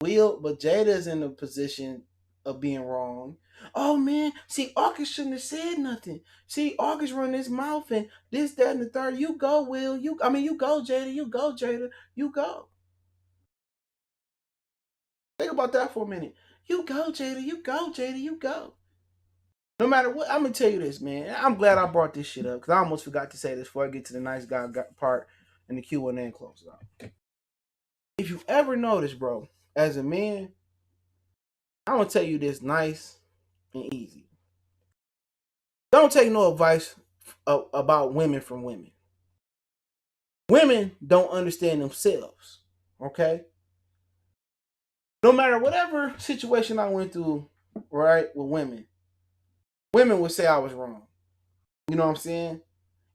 But Jada's in the position of being wrong. Oh man, see, August shouldn't have said nothing. See, August run his mouth and this, that, and the third. You go, Will. You go, Jada. You go, Jada. You go. Think about that for a minute. You go, Jada. You go, Jada. You go. No matter what, I'm gonna tell you this, man. I'm glad I brought this shit up because I almost forgot to say this before I get to the nice guy part and the Q&A and close it out. If you've ever noticed, bro, as a man, I'm gonna tell you this nice and easy. Don't take no advice about women from women. Women don't understand themselves. Okay? No matter whatever situation I went through, right, with women would say I was wrong. You know what I'm saying?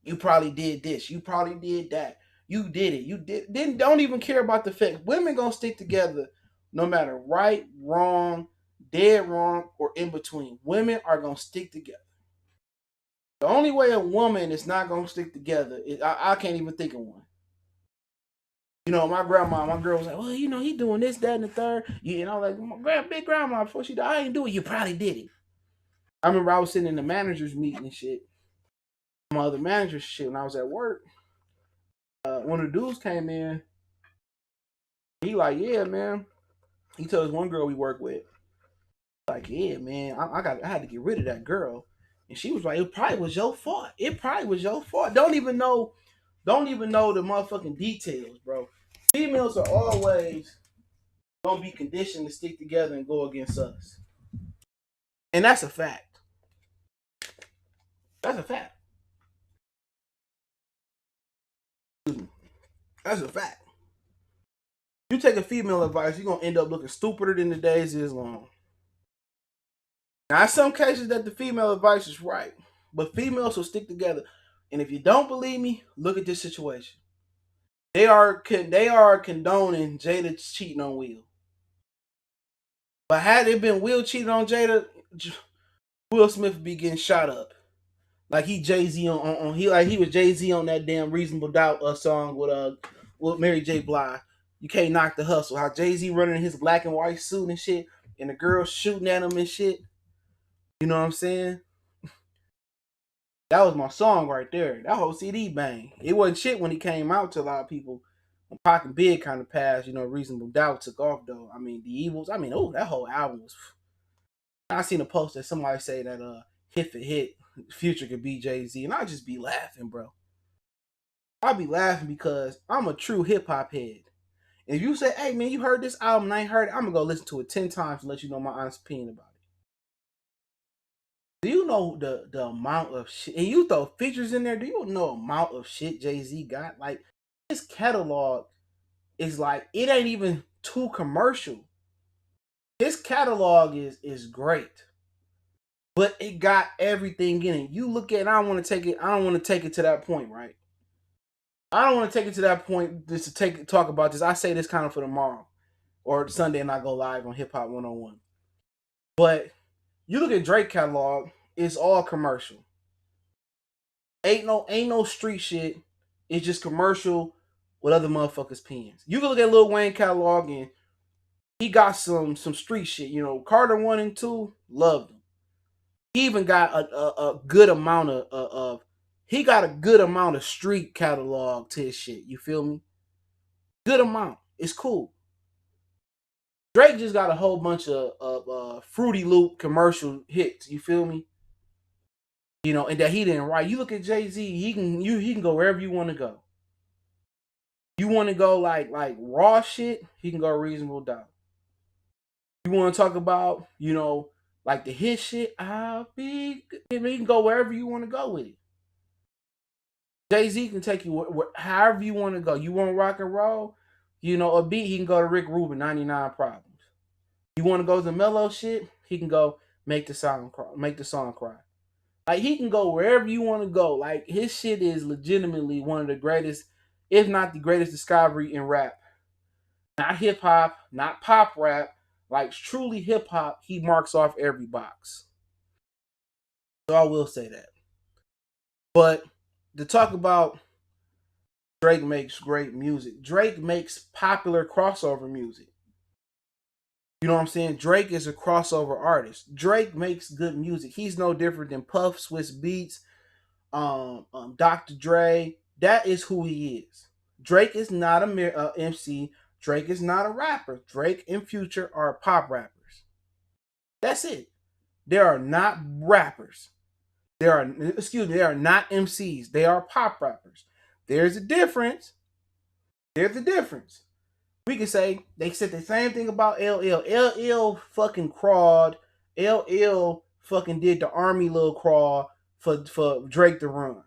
You probably did this. You probably did that. You did it. You didn't don't even care about the fact. Women gonna stick together no matter right, wrong, dead wrong, or in between. Women are gonna stick together. The only way a woman is not gonna stick together is I can't even think of one. My girl was like, well, he doing this, that, and the third. Yeah, and I was like, big grandma, before she died, I ain't do it. You probably did it. I remember I was sitting in the manager's meeting and shit. My other manager's shit when I was at work. One of the dudes came in. He like, yeah, man. He tells one girl we work with, like, yeah, man, I had to get rid of that girl. And she was like, it probably was your fault. It probably was your fault. Don't even know the motherfucking details, bro. Females are always gonna be conditioned to stick together and go against us. And that's a fact. That's a fact. That's a fact. You take a female advice, you're gonna end up looking stupider than the days is long. Now, in some cases that the female advice is right, but females will stick together. And if you don't believe me, look at this situation. They are condoning Jada cheating on Will. But had it been Will cheating on Jada, Will Smith would be getting shot up. Like he Jay Z on he was Jay Z on that damn Reasonable Doubt song with Mary J. Blige. You can't knock the hustle. How Jay Z running in his black and white suit and shit, and the girls shooting at him and shit. You know what I'm saying? That was my song right there. That whole CD bang. It wasn't shit when he came out to a lot of people. When Pac and Big kind of passed, Reasonable Doubt took off though. I mean, the Evils. I mean, that whole album was. I seen a post that somebody say that hit for hit, Future could beat Jay Z, and I just be laughing, bro. I be laughing because I'm a true hip hop head. And if you say, "Hey man, you heard this album and I ain't heard it," I'm gonna go listen to it 10 times and let you know my honest opinion about it. Do you know the amount of shit? And you throw features in there. Do you know the amount of shit Jay Z got? Like his catalog is like it ain't even too commercial. His catalog is great, but it got everything in it. You look at it, I don't want to take it. I don't want to take it to that point, right? I don't want to take it to that point just to talk about this. I say this kind of for tomorrow or Sunday, and I go live on Hip Hop 101. But you look at Drake catalog, it's all commercial. Ain't no street shit. It's just commercial with other motherfuckers' pens. You can look at Lil Wayne catalog and he got some street shit. Carter 1 and 2, loved him. He even got a good amount of he got a good amount of street catalog to his shit. You feel me? Good amount. It's cool. Drake just got a whole bunch of Fruity Loop commercial hits. You feel me? And that he didn't write. You look at Jay Z. He can go wherever you want to go. You want to go like raw shit. He can go Reasonable Doubt. You want to talk about like the hit shit. He can go wherever you want to go with it. Jay Z can take you however you want to go. You want rock and roll, a beat. He can go to Rick Rubin, 99 Problems. You want to go to mellow shit? He can go make the song cry. Like he can go wherever you want to go. Like his shit is legitimately one of the greatest, if not the greatest discovery in rap. Not hip hop, not pop rap. Like truly hip hop, he marks off every box. So I will say that. But to talk about Drake makes great music. Drake makes popular crossover music. You know what I'm saying? Drake is a crossover artist. Drake makes good music. He's no different than Puff, Swiss Beats, Dr. Dre. That is who he is. Drake is not a MC. Drake is not a rapper. Drake and Future are pop rappers. That's it. They are not rappers. They are not MCs. They are pop rappers. There's a difference. There's a difference. We can say they said the same thing about LL. LL fucking crawled. LL fucking did the army little crawl for Drake to run.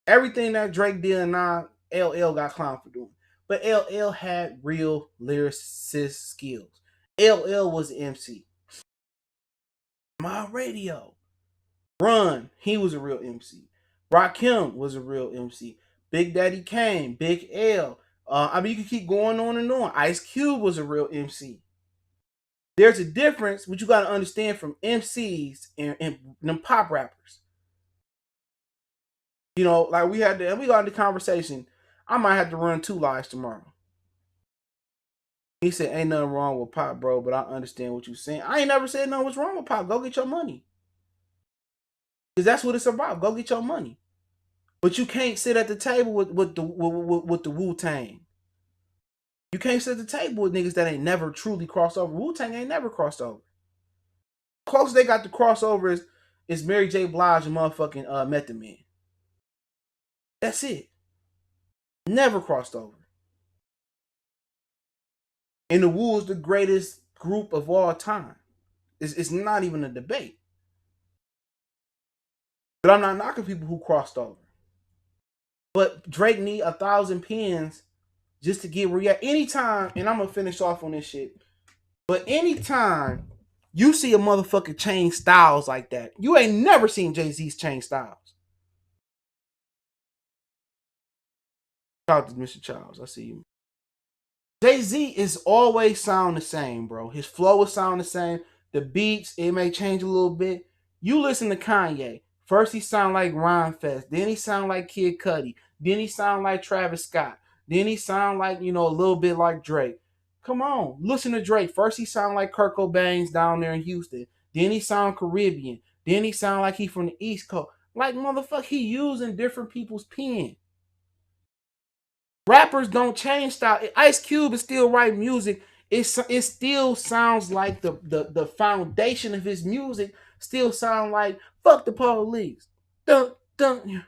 Everything that Drake did now, LL got clowned for doing. But LL had real lyricist skills. LL was the MC. My radio. Run, he was a real MC. Rakim was a real MC. Big Daddy Kane, Big L. You can keep going on and on. Ice Cube was a real MC. There's a difference, which you got to understand from MCs and them pop rappers. Like we got the conversation. I might have to run 2 lives tomorrow. He said, "Ain't nothing wrong with pop, bro, but I understand what you're saying." I ain't never said nothing was wrong with pop. Go get your money. Because that's what it's about. Go get your money. But you can't sit at the table with the Wu-Tang. You can't sit at the table with niggas that ain't never truly crossed over. Wu-Tang ain't never crossed over. Closest they got to crossover is Mary J. Blige and motherfucking Method Man. That's it. Never crossed over. And the Wu is the greatest group of all time. It's not even a debate. But I'm not knocking people who crossed over. But Drake need 1,000 pins just to get react. Anytime, and I'm gonna finish off on this shit. But anytime you see a motherfucker change styles like that, you ain't never seen Jay-Z's change styles. Shout out to Mr. Charles. I see you. Jay-Z is always sound the same, bro. His flow will sound the same. The beats, it may change a little bit. You listen to Kanye. First he sound like Rhyme Fest. Then he sound like Kid Cudi. Then he sound like Travis Scott. Then he sound like, a little bit like Drake. Come on. Listen to Drake. First he sound like Kurt Cobain's down there in Houston. Then he sound Caribbean. Then he sound like he from the East Coast. Like, motherfucker, he using different people's pen. Rappers don't change style. Ice Cube is still writing music. It still sounds like the foundation of his music still sound like fuck the police. Dun, dun,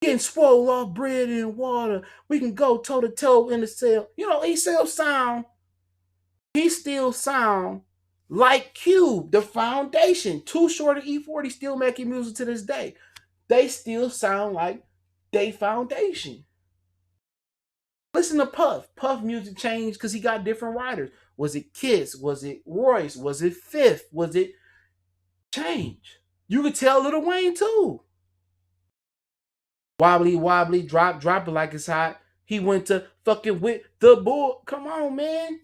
getting swole off bread and water. We can go toe to toe in the cell. He still sound like Cube, the foundation. Too Short and E40 still making music to this day. They still sound like they foundation. Listen to Puff. Puff music changed because he got different writers. Was it Kiss? Was it Royce? Was it Fifth? Was it Change? You could tell Lil Wayne too. Wobbly, wobbly, drop it like it's hot. He went to fucking with the bull. Come on, man.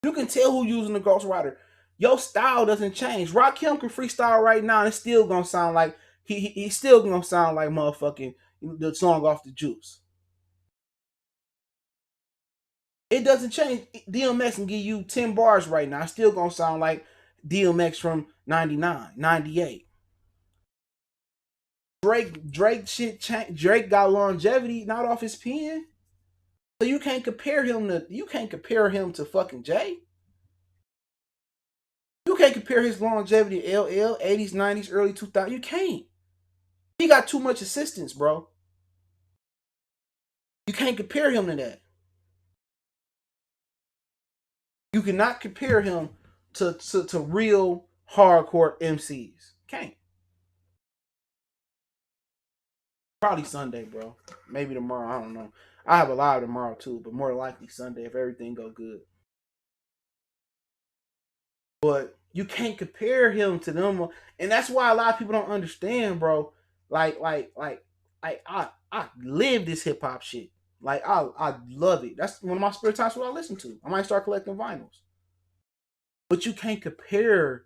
You can tell who using the ghostwriter. Your style doesn't change. Rakim can freestyle right now and it's still gonna sound like he's still gonna sound like motherfucking the song off the Juice. It doesn't change. DMX can give you 10 bars right now. It's still gonna sound like DMX from 99, 98. Drake shit change. Drake got longevity, not off his pen. So you can't compare him to fucking Jay. You can't compare his longevity to LL, 80s, 90s, early 2000s. You can't. He got too much assistance, bro. You can't compare him to that. You cannot compare him to real hardcore MCs. Can't. Probably Sunday, bro. Maybe tomorrow. I don't know. I have a live tomorrow too, but more likely Sunday if everything go good. But you can't compare him to them, and that's why a lot of people don't understand, bro. I live this hip hop shit. Like I love it. That's one of my spare times what I listen to. I might start collecting vinyls. But you can't compare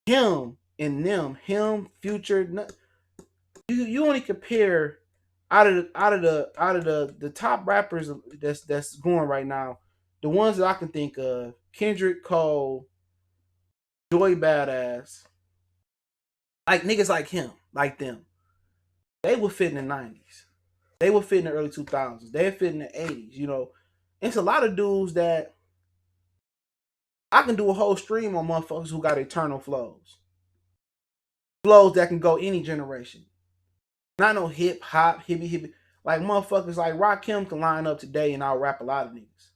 him and them, him, Future. You only compare out of the top rappers that's going right now. The ones that I can think of: Kendrick, Cole, Joy Badass, like niggas like him, like them. They would fit in the '90s. They would fit in the early 2000s. They would fit in the '80s. It's a lot of dudes that I can do a whole stream on motherfuckers who got eternal flows that can go any generation. Not no hip hop, hippie hippie. Like motherfuckers like Rakim can line up today and I'll rap a lot of niggas.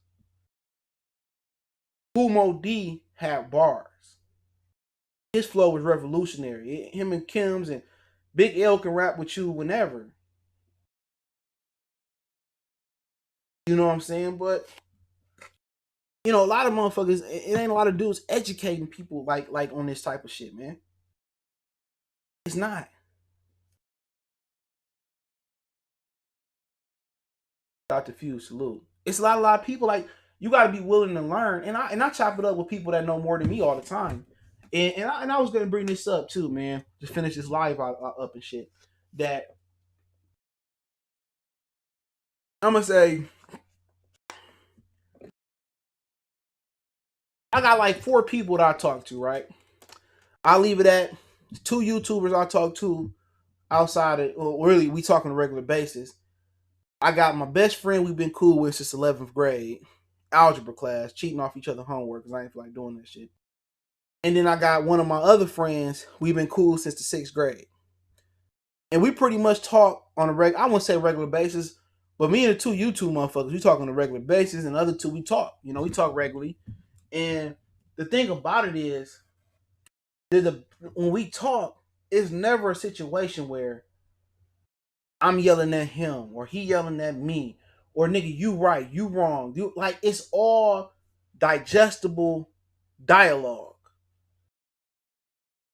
Kumo D had bars. His flow was revolutionary. Him and Kim's and Big L can rap with you whenever. You know what I'm saying? But a lot of motherfuckers, it ain't a lot of dudes educating people like on this type of shit, man. It's not. Dr. Fuse, salute. It's a lot of people like you got to be willing to learn, and I chop it up with people that know more than me all the time. And I was gonna bring this up too, man, to finish this live up and shit. That I'm gonna say, I got like 4 people that I talk to, right? I'll leave it at 2 YouTubers I talk to outside of, well, really, we talk on a regular basis. I got my best friend we've been cool with since 11th grade, algebra class, cheating off each other homework because I ain't feel like doing that shit. And then I got one of my other friends, we've been cool since the 6th grade. And we pretty much talk on a I won't say regular basis. But me and the two YouTube motherfuckers, we talk on a regular basis, and the other two we talk. We talk regularly. And the thing about it is, when we talk, it's never a situation where I'm yelling at him or he yelling at me or nigga, you right, you wrong. Like it's all digestible dialogue.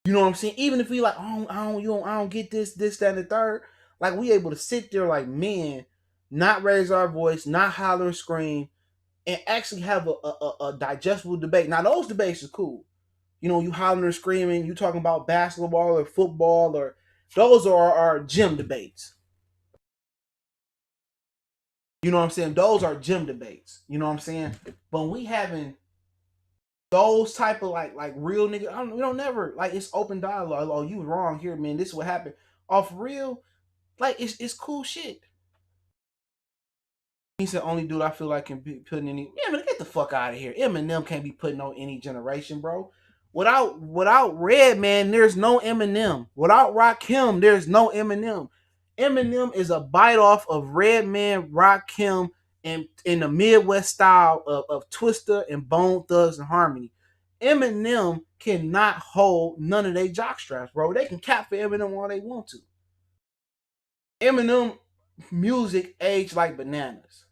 You know what I'm saying? Even if we like, I don't get this, that, and the third. Like we able to sit there like men, not raise our voice, not holler and scream, and actually have a digestible debate. Now those debates is cool. You hollering and screaming, you talking about basketball or football, or those are our gym debates. You know what I'm saying? Those are gym debates. You know what I'm saying? But when we having those type of like real nigga, we don't never like it's open dialogue. Oh, you wrong here, man. This is what happened. Off real, like it's cool shit. He's the only dude I feel like can be putting any. Yeah, man, get the fuck out of here. Eminem can't be putting on any generation, bro. Without Redman, there's no Eminem. Without Rakim, there's no Eminem. Eminem is a bite off of Redman, Rakim, and in the Midwest style of Twister and Bone Thugs and Harmony. Eminem cannot hold none of their jock straps, bro. They can cap for Eminem all they want to. Eminem music aged like bananas.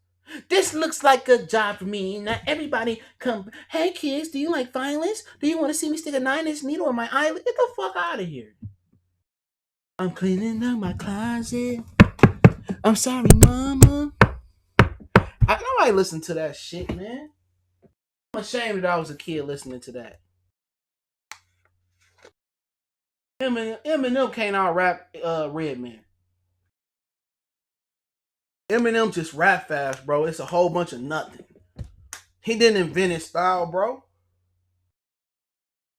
This looks like a job for me. Now everybody come. Hey kids, do you like violence? Do you want to see me stick a 9-inch needle in my eyelid? Get the fuck out of here. I'm cleaning up my closet. I'm sorry, mama. Nobody listen to that shit, man. I'm ashamed that I was a kid listening to that. Eminem can't out rap Redman. Eminem just rap fast, bro. It's a whole bunch of nothing. He didn't invent his style, bro.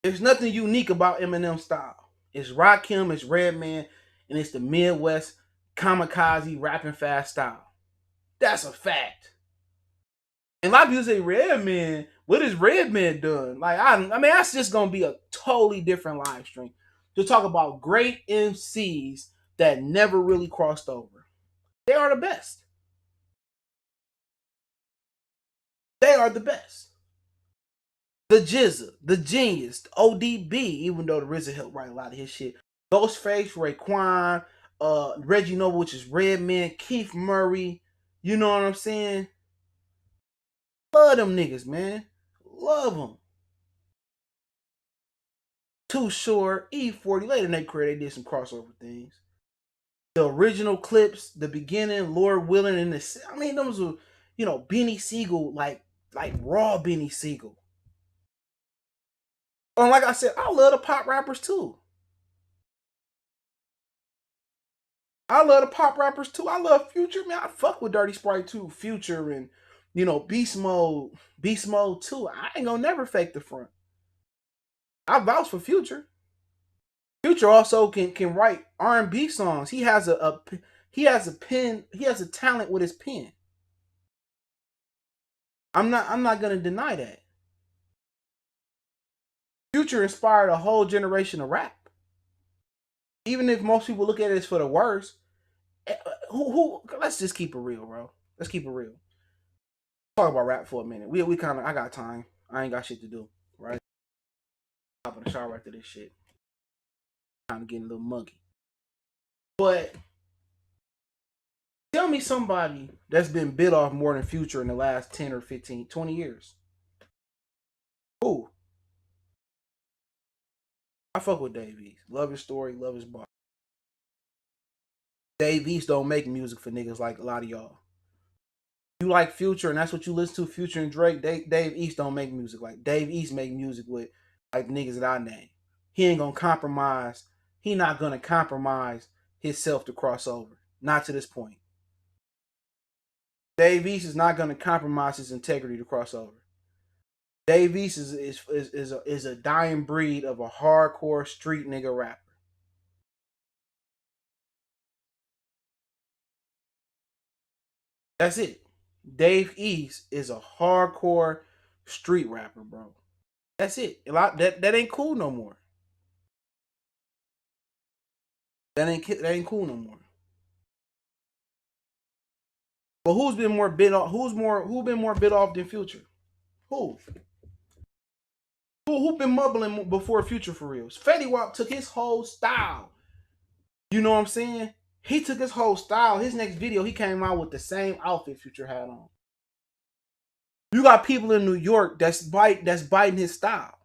There's nothing unique about Eminem's style. It's Rakim, it's Redman, and it's the Midwest kamikaze rapping fast style. That's a fact. And a lot of people say Redman, what has Redman done? Like I mean, that's just gonna be a totally different live stream to talk about great MCs that never really crossed over. They are the best. They are the best. The Jizza, the Genius, the ODB, even though the RZA helped write a lot of his shit. Ghostface, Raekwon, Reggie Noble, which is Redman, Keith Murray. You know what I'm saying? Love them niggas, man. Love them. Too Short, E40. Later in their career, they did some crossover things. The original clips, the beginning, Lord Willing, and the those were, Benny Siegel, like raw Benny Siegel. And like I said, I love the pop rappers too. I love the pop rappers too. I love Future, man. I fuck with Dirty Sprite too. Future and Beast Mode too. I ain't gonna never fake the front. I vouch for Future. Future also can write R&B songs. He has a pen. He has a talent with his pen. I'm not gonna deny that. Future inspired a whole generation of rap. Even if most people look at it as for the worst, who let's just keep it real, bro. Let's keep it real. Talk about rap for a minute. We kind of I got time. I ain't got shit to do, right? Hop in the shower after this shit. Kind of getting a little muggy. But tell me somebody that's been bit off more than Future in the last 10 or 15, 20 years. Who? I fuck with Dave East. Love his story, love his bar. Dave East don't make music for niggas like a lot of y'all. You like Future and that's what you listen to, Future and Drake. Dave East don't make music like Dave East make music with like niggas that I name. He ain't gonna compromise. He not gonna compromise himself to cross over. Not to this point. Dave East is not gonna compromise his integrity to cross over. Dave East is a dying breed of a hardcore street nigga rapper. That's it. Dave East is a hardcore street rapper, bro. That's it. That ain't cool no more. That ain't cool no more. But who's been more bit off? Who been more bit off than Future? Who? Who been mumbling before Future for real? Fetty Wap took his whole style. You know what I'm saying? He took his whole style. His next video, he came out with the same outfit Future had on. You got people in New York that's biting his style.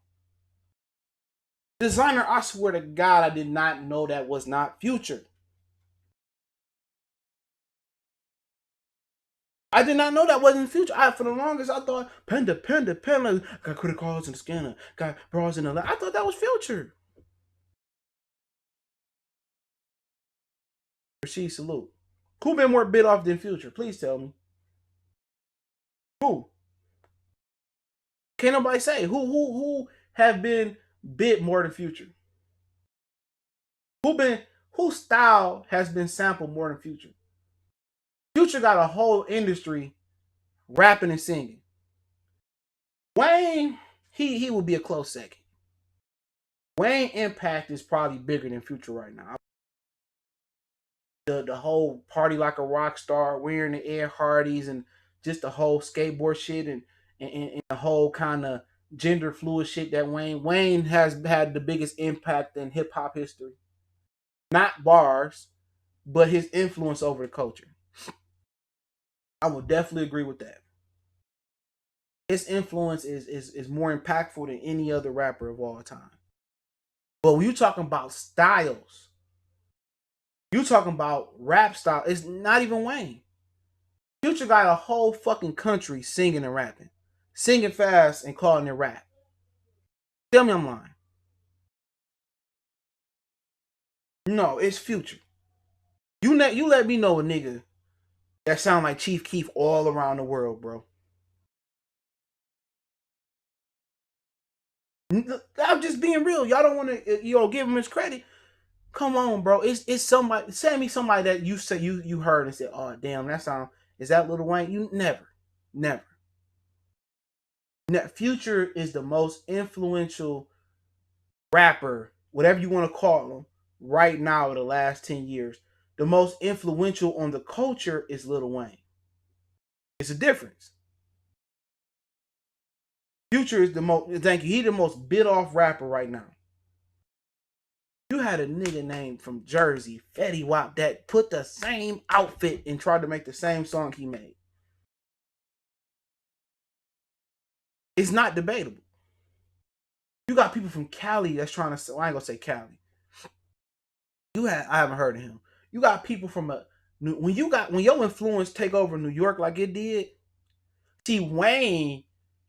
Designer, I swear to God, I did not know that was not Future. I did not know that wasn't Future. For the longest, I thought Panda, got credit cards in the scanner, got bras in the. I thought that was Future. Rashid, salute. Who been more bit off than Future? Please tell me. Who? Can't nobody say who have been bit more than Future. Whose style has been sampled more than Future? Future got a whole industry rapping and singing. Wayne, he would be a close second. Wayne impact is probably bigger than Future right now. The whole party like a rock star, wearing the Air Hardys, and just the whole skateboard shit, and the whole kind of gender fluid shit that Wayne has had the biggest impact in hip hop history. Not bars, but his influence over the culture. I would definitely agree with that. His influence is more impactful than any other rapper of all time. But when you talking about styles, you talking about rap style, it's not even Wayne. Future got a whole fucking country singing and rapping. Singing fast and calling it rap. Tell me I'm lying. No, it's Future. You let me know a nigga that sound like Chief Keef all around the world, bro. I'm just being real. Y'all don't want to give him his credit. Come on, bro. It's somebody. Send me somebody that you say you heard and said, "Oh, damn, that sound is that Lil Wayne?" You never. Future is the most influential rapper, whatever you want to call him, right now in the last 10 years. The most influential on the culture is Lil Wayne. It's a difference. Future is the most. Thank you. He the most bit off rapper right now. You had a nigga named from Jersey, Fetty Wap, that put the same outfit and tried to make the same song he made. It's not debatable. You got people from Cali that's trying to. Well, I ain't gonna say Cali. I haven't heard of him. You got people from when your influence take over New York like it did. See, Wayne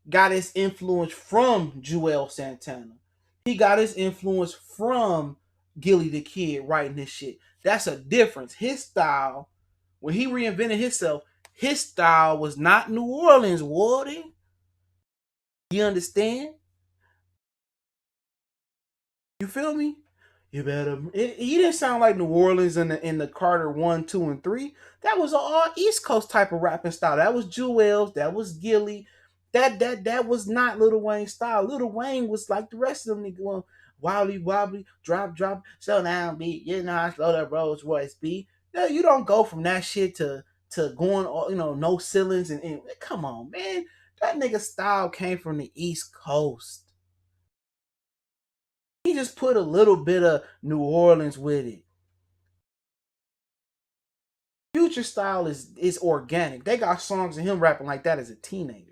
got his influence from Joel Santana. He got his influence from Gilly the Kid writing this shit. That's a difference. His style, when he reinvented himself, his style was not New Orleans, Wardy. You understand? You feel me? You better. He didn't sound like New Orleans in the Carter 1, 2, and 3. That was all East Coast type of rapping style. That was Jewel's. That was Gilly. That was not Lil Wayne's style. Lil Wayne was like the rest of them niggas going wobbly wobbly, drop, slow down beat. You know I slow that Rolls Royce beat. You don't go from that shit to going no ceilings and come on, man. That nigga style came from the East Coast. He just put a little bit of New Orleans with it. Future style is organic. They got songs of him rapping like that as a teenager.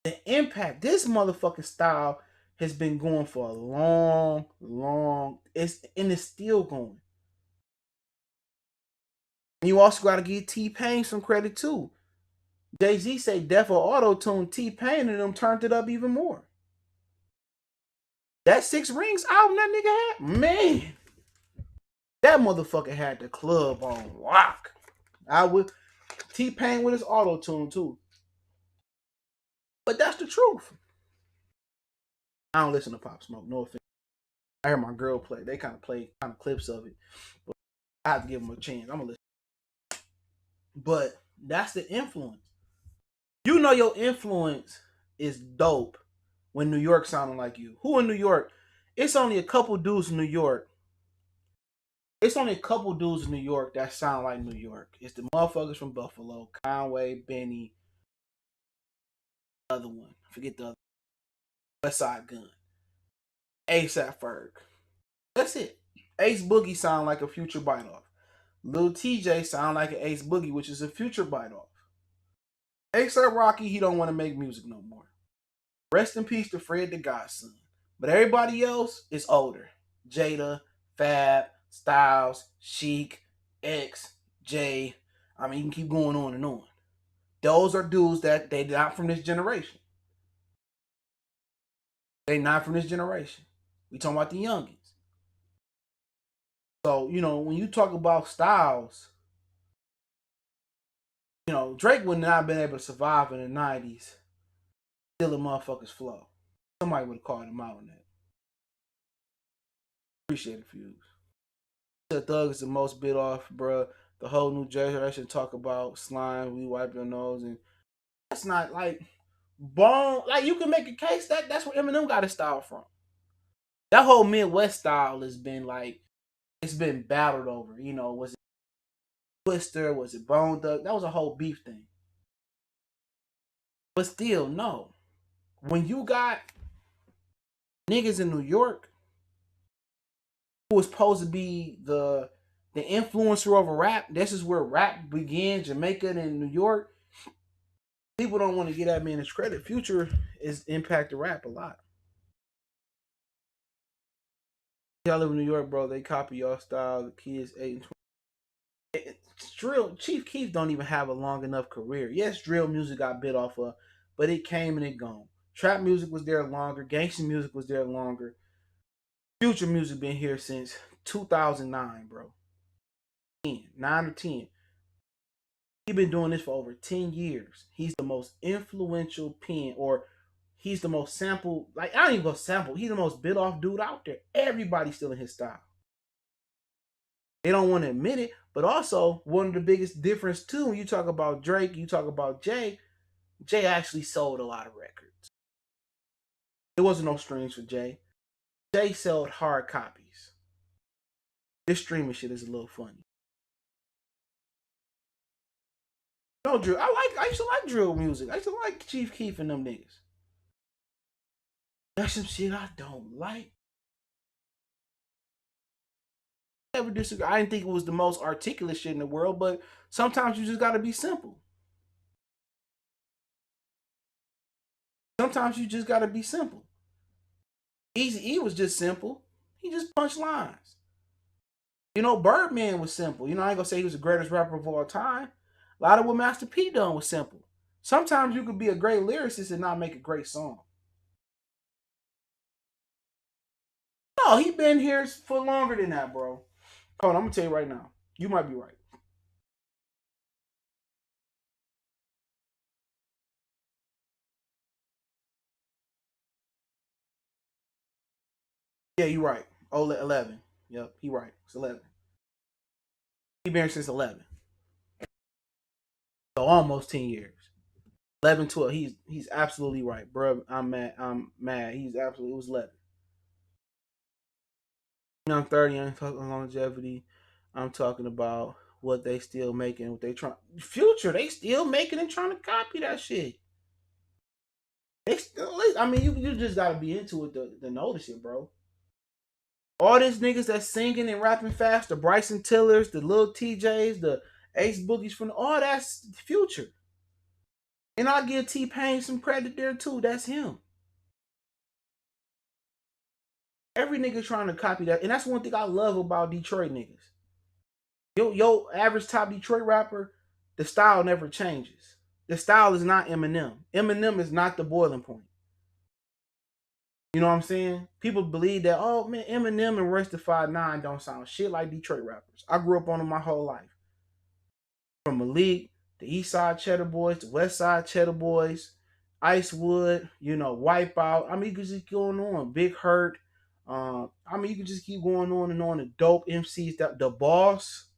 The impact, this motherfucking style has been going for a long, it's still going. And you also got to give T-Pain some credit too. Jay-Z say Def or Auto-Tune, T-Pain and them turned it up even more. That 6 Rings album that nigga had, man, that motherfucker had the club on lock. I would T-Pain with his Auto-Tune too. But that's the truth. I don't listen to Pop Smoke, no offense. I hear my girl play. They kind of play clips of it. But I have to give them a chance. I'm gonna listen. But that's the influence. You know your influence is dope when New York sounding like you. Who in New York? It's only a couple dudes in New York It's only a couple dudes in New York that sound like New York. It's the motherfuckers from Buffalo, Conway, Benny, other one. Forget the other. West Side Gun, ASAP Ferg. That's it. Ace Boogie sound like a Future bite off. Lil TJ sound like an Ace Boogie, which is a Future bite off. ASAP Rocky, he don't want to make music no more. Rest in peace to Fred the Godson. But everybody else is older. Jada, Fab, Styles, Chic, X, J. I mean, you can keep going on and on. Those are dudes that they not from this generation. They not from this generation. We talking about the youngins. So, when you talk about Styles, Drake would not have been able to survive in the 90s, stealing motherfuckers' flow. Somebody would have called him out on that. Appreciate it, Fuse. The Thug is the most bit off, bruh. The whole New Generation talk about slime, we wipe your nose, and that's not like bone. Like, you can make a case that's where Eminem got his style from. That whole Midwest style has been like, it's been battled over. Was it Twister? Was it Bone Thug? That was a whole beef thing. But still, no. When you got niggas in New York who was supposed to be the influencer over rap, this is where rap began, Jamaica and New York. People don't want to get that man his credit. Future is impacted rap a lot. Y'all live in New York, bro. They copy y'all style. The kids 8 and 20. Drill Chief Keef don't even have a long enough career. Yes, drill music got bit off of, but it came and it gone. Trap music was there longer. Gangsta music was there longer. Future music been here since 2009, bro. 9 or 10. He's been doing this for over 10 years. He's the most influential pen, or he's the most sampled. Like, I don't even go sample. He's the most bit off dude out there. Everybody's still in his style. They don't want to admit it, but also one of the biggest difference too, when you talk about Drake, you talk about Jay. Jay actually sold a lot of records. There wasn't no streams for Jay. Jay sold hard copies. This streaming shit is a little funny. No drill. I used to like drill music. I used to like Chief Keef and them niggas. That's some shit I don't like. Never disagree. I didn't think it was the most articulate shit in the world, but sometimes you just gotta be simple. Sometimes you just gotta be simple. Easy E was just simple. He just punched lines. Birdman was simple. I ain't gonna say he was the greatest rapper of all time. A lot of what Master P done was simple. Sometimes you could be a great lyricist and not make a great song. No, he been here for longer than that, bro. Hold on, I'm gonna tell you right now. You might be right. Yeah, you're right. Oh, 11. Yep, he right. It's 11. He been here since 11. So almost 10 years. 11, 12. He's absolutely right, bro. I'm mad. He's absolutely, it was 11. I'm 30. I'm talking longevity. I'm talking about what they still making, what they trying. Future, they still making and trying to copy that shit. They still, I mean, you just gotta be into it to notice it, bro. All these niggas that's singing and rapping fast, the Bryson Tillers, the Lil TJs, the Ace Boogies from all that's Future. And I give T Pain some credit there too. That's him. Every nigga trying to copy that, and that's one thing I love about Detroit niggas. Yo, average top Detroit rapper, the style never changes. The style is not Eminem. Eminem is not the boiling point. You know what I'm saying? People believe that, oh man, Eminem and Restified 9 don't sound shit like Detroit rappers. I grew up on them my whole life. From Malik, the East Side Cheddar Boys, the West Side Cheddar Boys, Icewood, Wipeout. I mean, you can just keep going on. Big Hurt. I mean, you can just keep going on and on. The dope MCs, the Boss.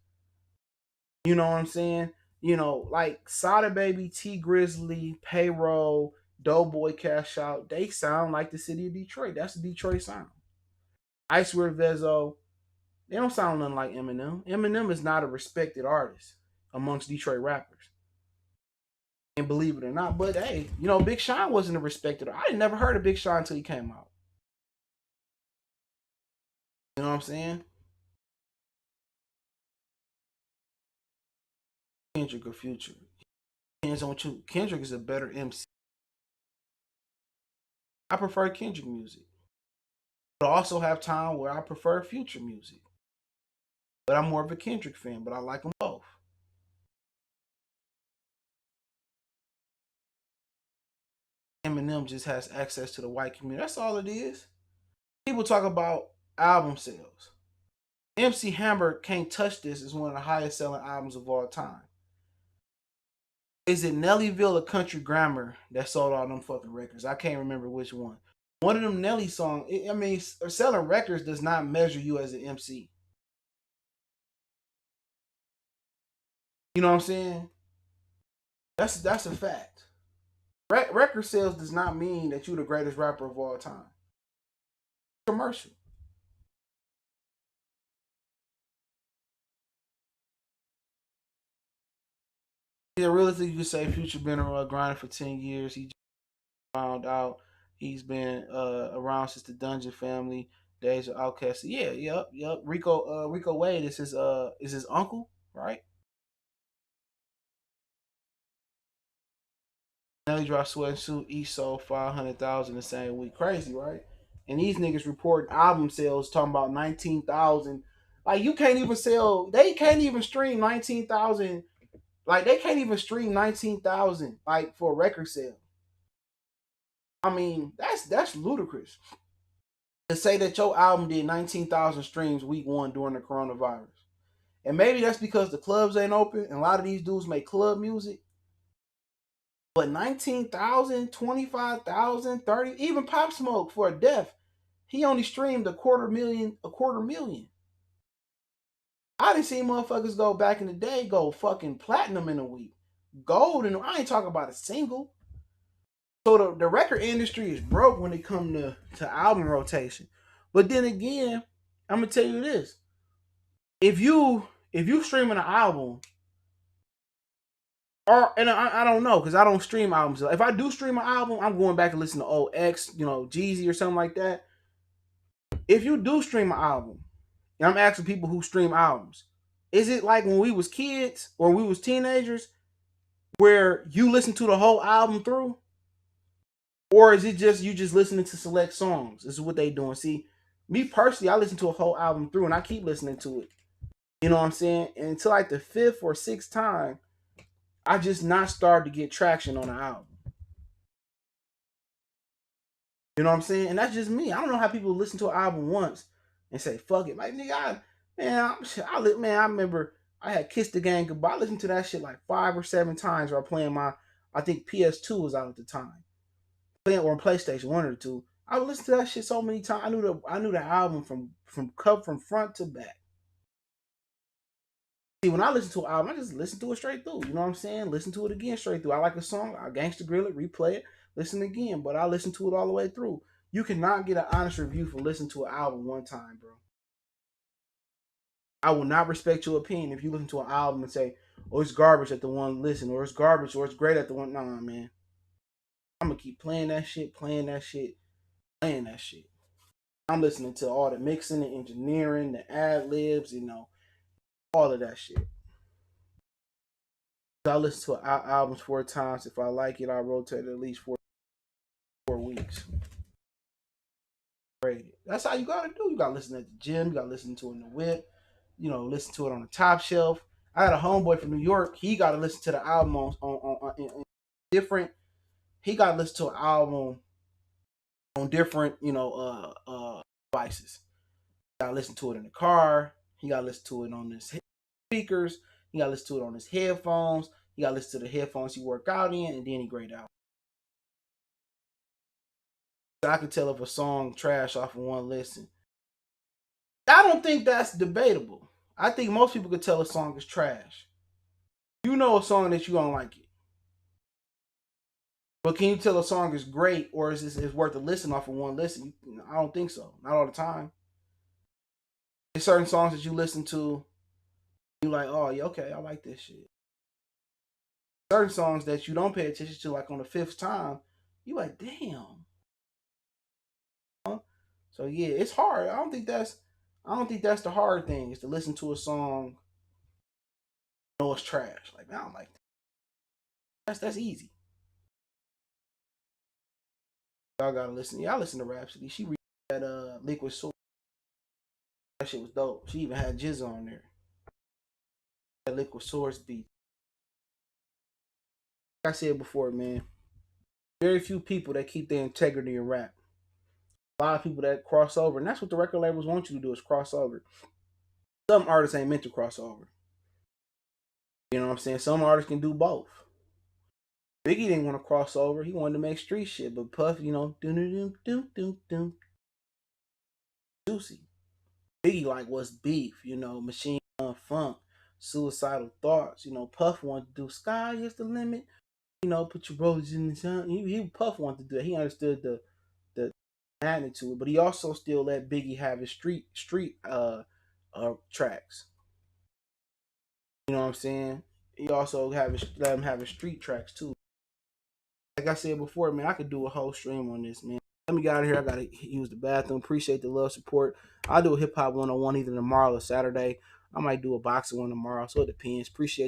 You know what I'm saying? Like Sada Baby, T Grizzly, Payroll, Doughboy Cash Out. They sound like the city of Detroit. That's the Detroit sound. Icewear Vezo. They don't sound nothing like Eminem. Eminem is not a respected artist amongst Detroit rappers. And believe it or not, but hey, Big Sean wasn't a respected. I had never heard of Big Sean until he came out. You know what I'm saying? Kendrick or Future. Depends on what you. Kendrick is a better MC. I prefer Kendrick music. But I also have time where I prefer Future music. But I'm more of a Kendrick fan, but I like them both. Eminem just has access to the white community. That's all it is. People talk about album sales. MC Hammer Can't Touch This is one of the highest selling albums of all time. Is it Nellyville or Country Grammar that sold all them fucking records? I can't remember which one. One of them Nelly songs. I mean, selling records does not measure you as an MC. You know what I'm saying? That's a fact. Record sales does not mean that you're the greatest rapper of all time. Commercial. Yeah, realistically, you could say Future been around grinding for 10 years. He just found out he's been around since the Dungeon Family days of Outkast. Yeah, yep. Rico Wade is his uncle, right? Nelly dropped Sweat and Suit, each sold 500,000 the same week. Crazy, right? And these niggas report album sales talking about 19,000. Like you can't even sell. They can't even stream 19,000. Like they can't even stream 19,000 like for a record sale. I mean, that's ludicrous. To say that your album did 19,000 streams week one during the coronavirus. And maybe that's because the clubs ain't open and a lot of these dudes make club music. But 19,000, 25,000, 30, even Pop Smoke for a death, he only streamed a quarter million. I didn't see motherfuckers go back in the day go fucking platinum in a week. Gold, and I ain't talking about a single. So the record industry is broke when it comes to album rotation. But then again, I'm gonna tell you this: if you streaming an album, or and I don't know because I don't stream albums. If I do stream an album, I'm going back and listen to old X, Jeezy or something like that. If you do stream an album, and I'm asking people who stream albums, is it like when we was kids or we was teenagers where you listen to the whole album through? Or is it just you just listening to select songs? This is what they doing. See, me personally, I listen to a whole album through and I keep listening to it. You know what I'm saying? And until like the fifth or sixth time, I just not started to get traction on the album. You know what I'm saying? And that's just me. I don't know how people listen to an album once and say, fuck it. Like, nigga, I remember I had Kiss the Gang Goodbye. I listened to that shit like 5 or 7 times while playing I think PS2 was out at the time. Playing or on PlayStation, one or two. I would listen to that shit so many times. I knew the album from cover from front to back. See, when I listen to an album, I just listen to it straight through. You know what I'm saying? Listen to it again straight through. I like a song, I gangster grill it, replay it, listen again. But I listen to it all the way through. You cannot get an honest review for listening to an album one time, bro. I will not respect your opinion if you listen to an album and say, "Oh, it's garbage at the one listen," or "It's garbage," or "It's great at the one." Nah, man. I'm gonna keep playing that shit, playing that shit, playing that shit. I'm listening to all the mixing, the engineering, the ad libs, all of that shit. I listen to albums 4 times. If I like it, I rotate it at least 4 weeks. Great. That's how you gotta do. You gotta listen at the gym. You gotta listen to it in the whip. Listen to it on the top shelf. I had a homeboy from New York. He got to listen to the album on different. He got to listen to an album on different, devices. He got to listen to it in the car. He got to listen to it on his speakers. He got to listen to it on his headphones. He got to listen to the headphones he work out in, and then he grade out. So I can tell if a song trash off of one listen. I don't think that's debatable. I think most people could tell a song is trash. You know a song that you don't like it. But can you tell a song is great or is worth a listen off of one listen? I don't think so. Not all the time. There's certain songs that you listen to, you like, oh yeah, okay, I like this shit. Certain songs that you don't pay attention to, like on the fifth time, you like, damn. So yeah, it's hard. I don't think that's the hard thing is to listen to a song, know it's trash. Like, man, I don't like that. That's easy. Y'all gotta listen. Yeah, I listen to Rhapsody. She read that Liquid Soul. That shit was dope. She even had Jizz on there. That Liquid Swords beat. Like I said before, man, very few people that keep their integrity in rap. A lot of people that cross over, and that's what the record labels want you to do is cross over. Some artists ain't meant to cross over. You know what I'm saying? Some artists can do both. Biggie didn't want to cross over. He wanted to make street shit, but Puff, doom doom doom doom doom juicy. Biggie like what's beef, Machine Gun Funk, Suicidal Thoughts. Puff wanted to do Sky is the limit. Put your roses in the sun. He Puff wanted to do that. He understood the magnitude, but he also still let Biggie have his street tracks. You know what I'm saying? He also let him have his street tracks too. Like I said before, man, I could do a whole stream on this, man. Let me get out of here. I gotta use the bathroom. Appreciate the love, support. I'll do a hip hop 101 either tomorrow or Saturday. I might do a boxing one tomorrow, so it depends. Appreciate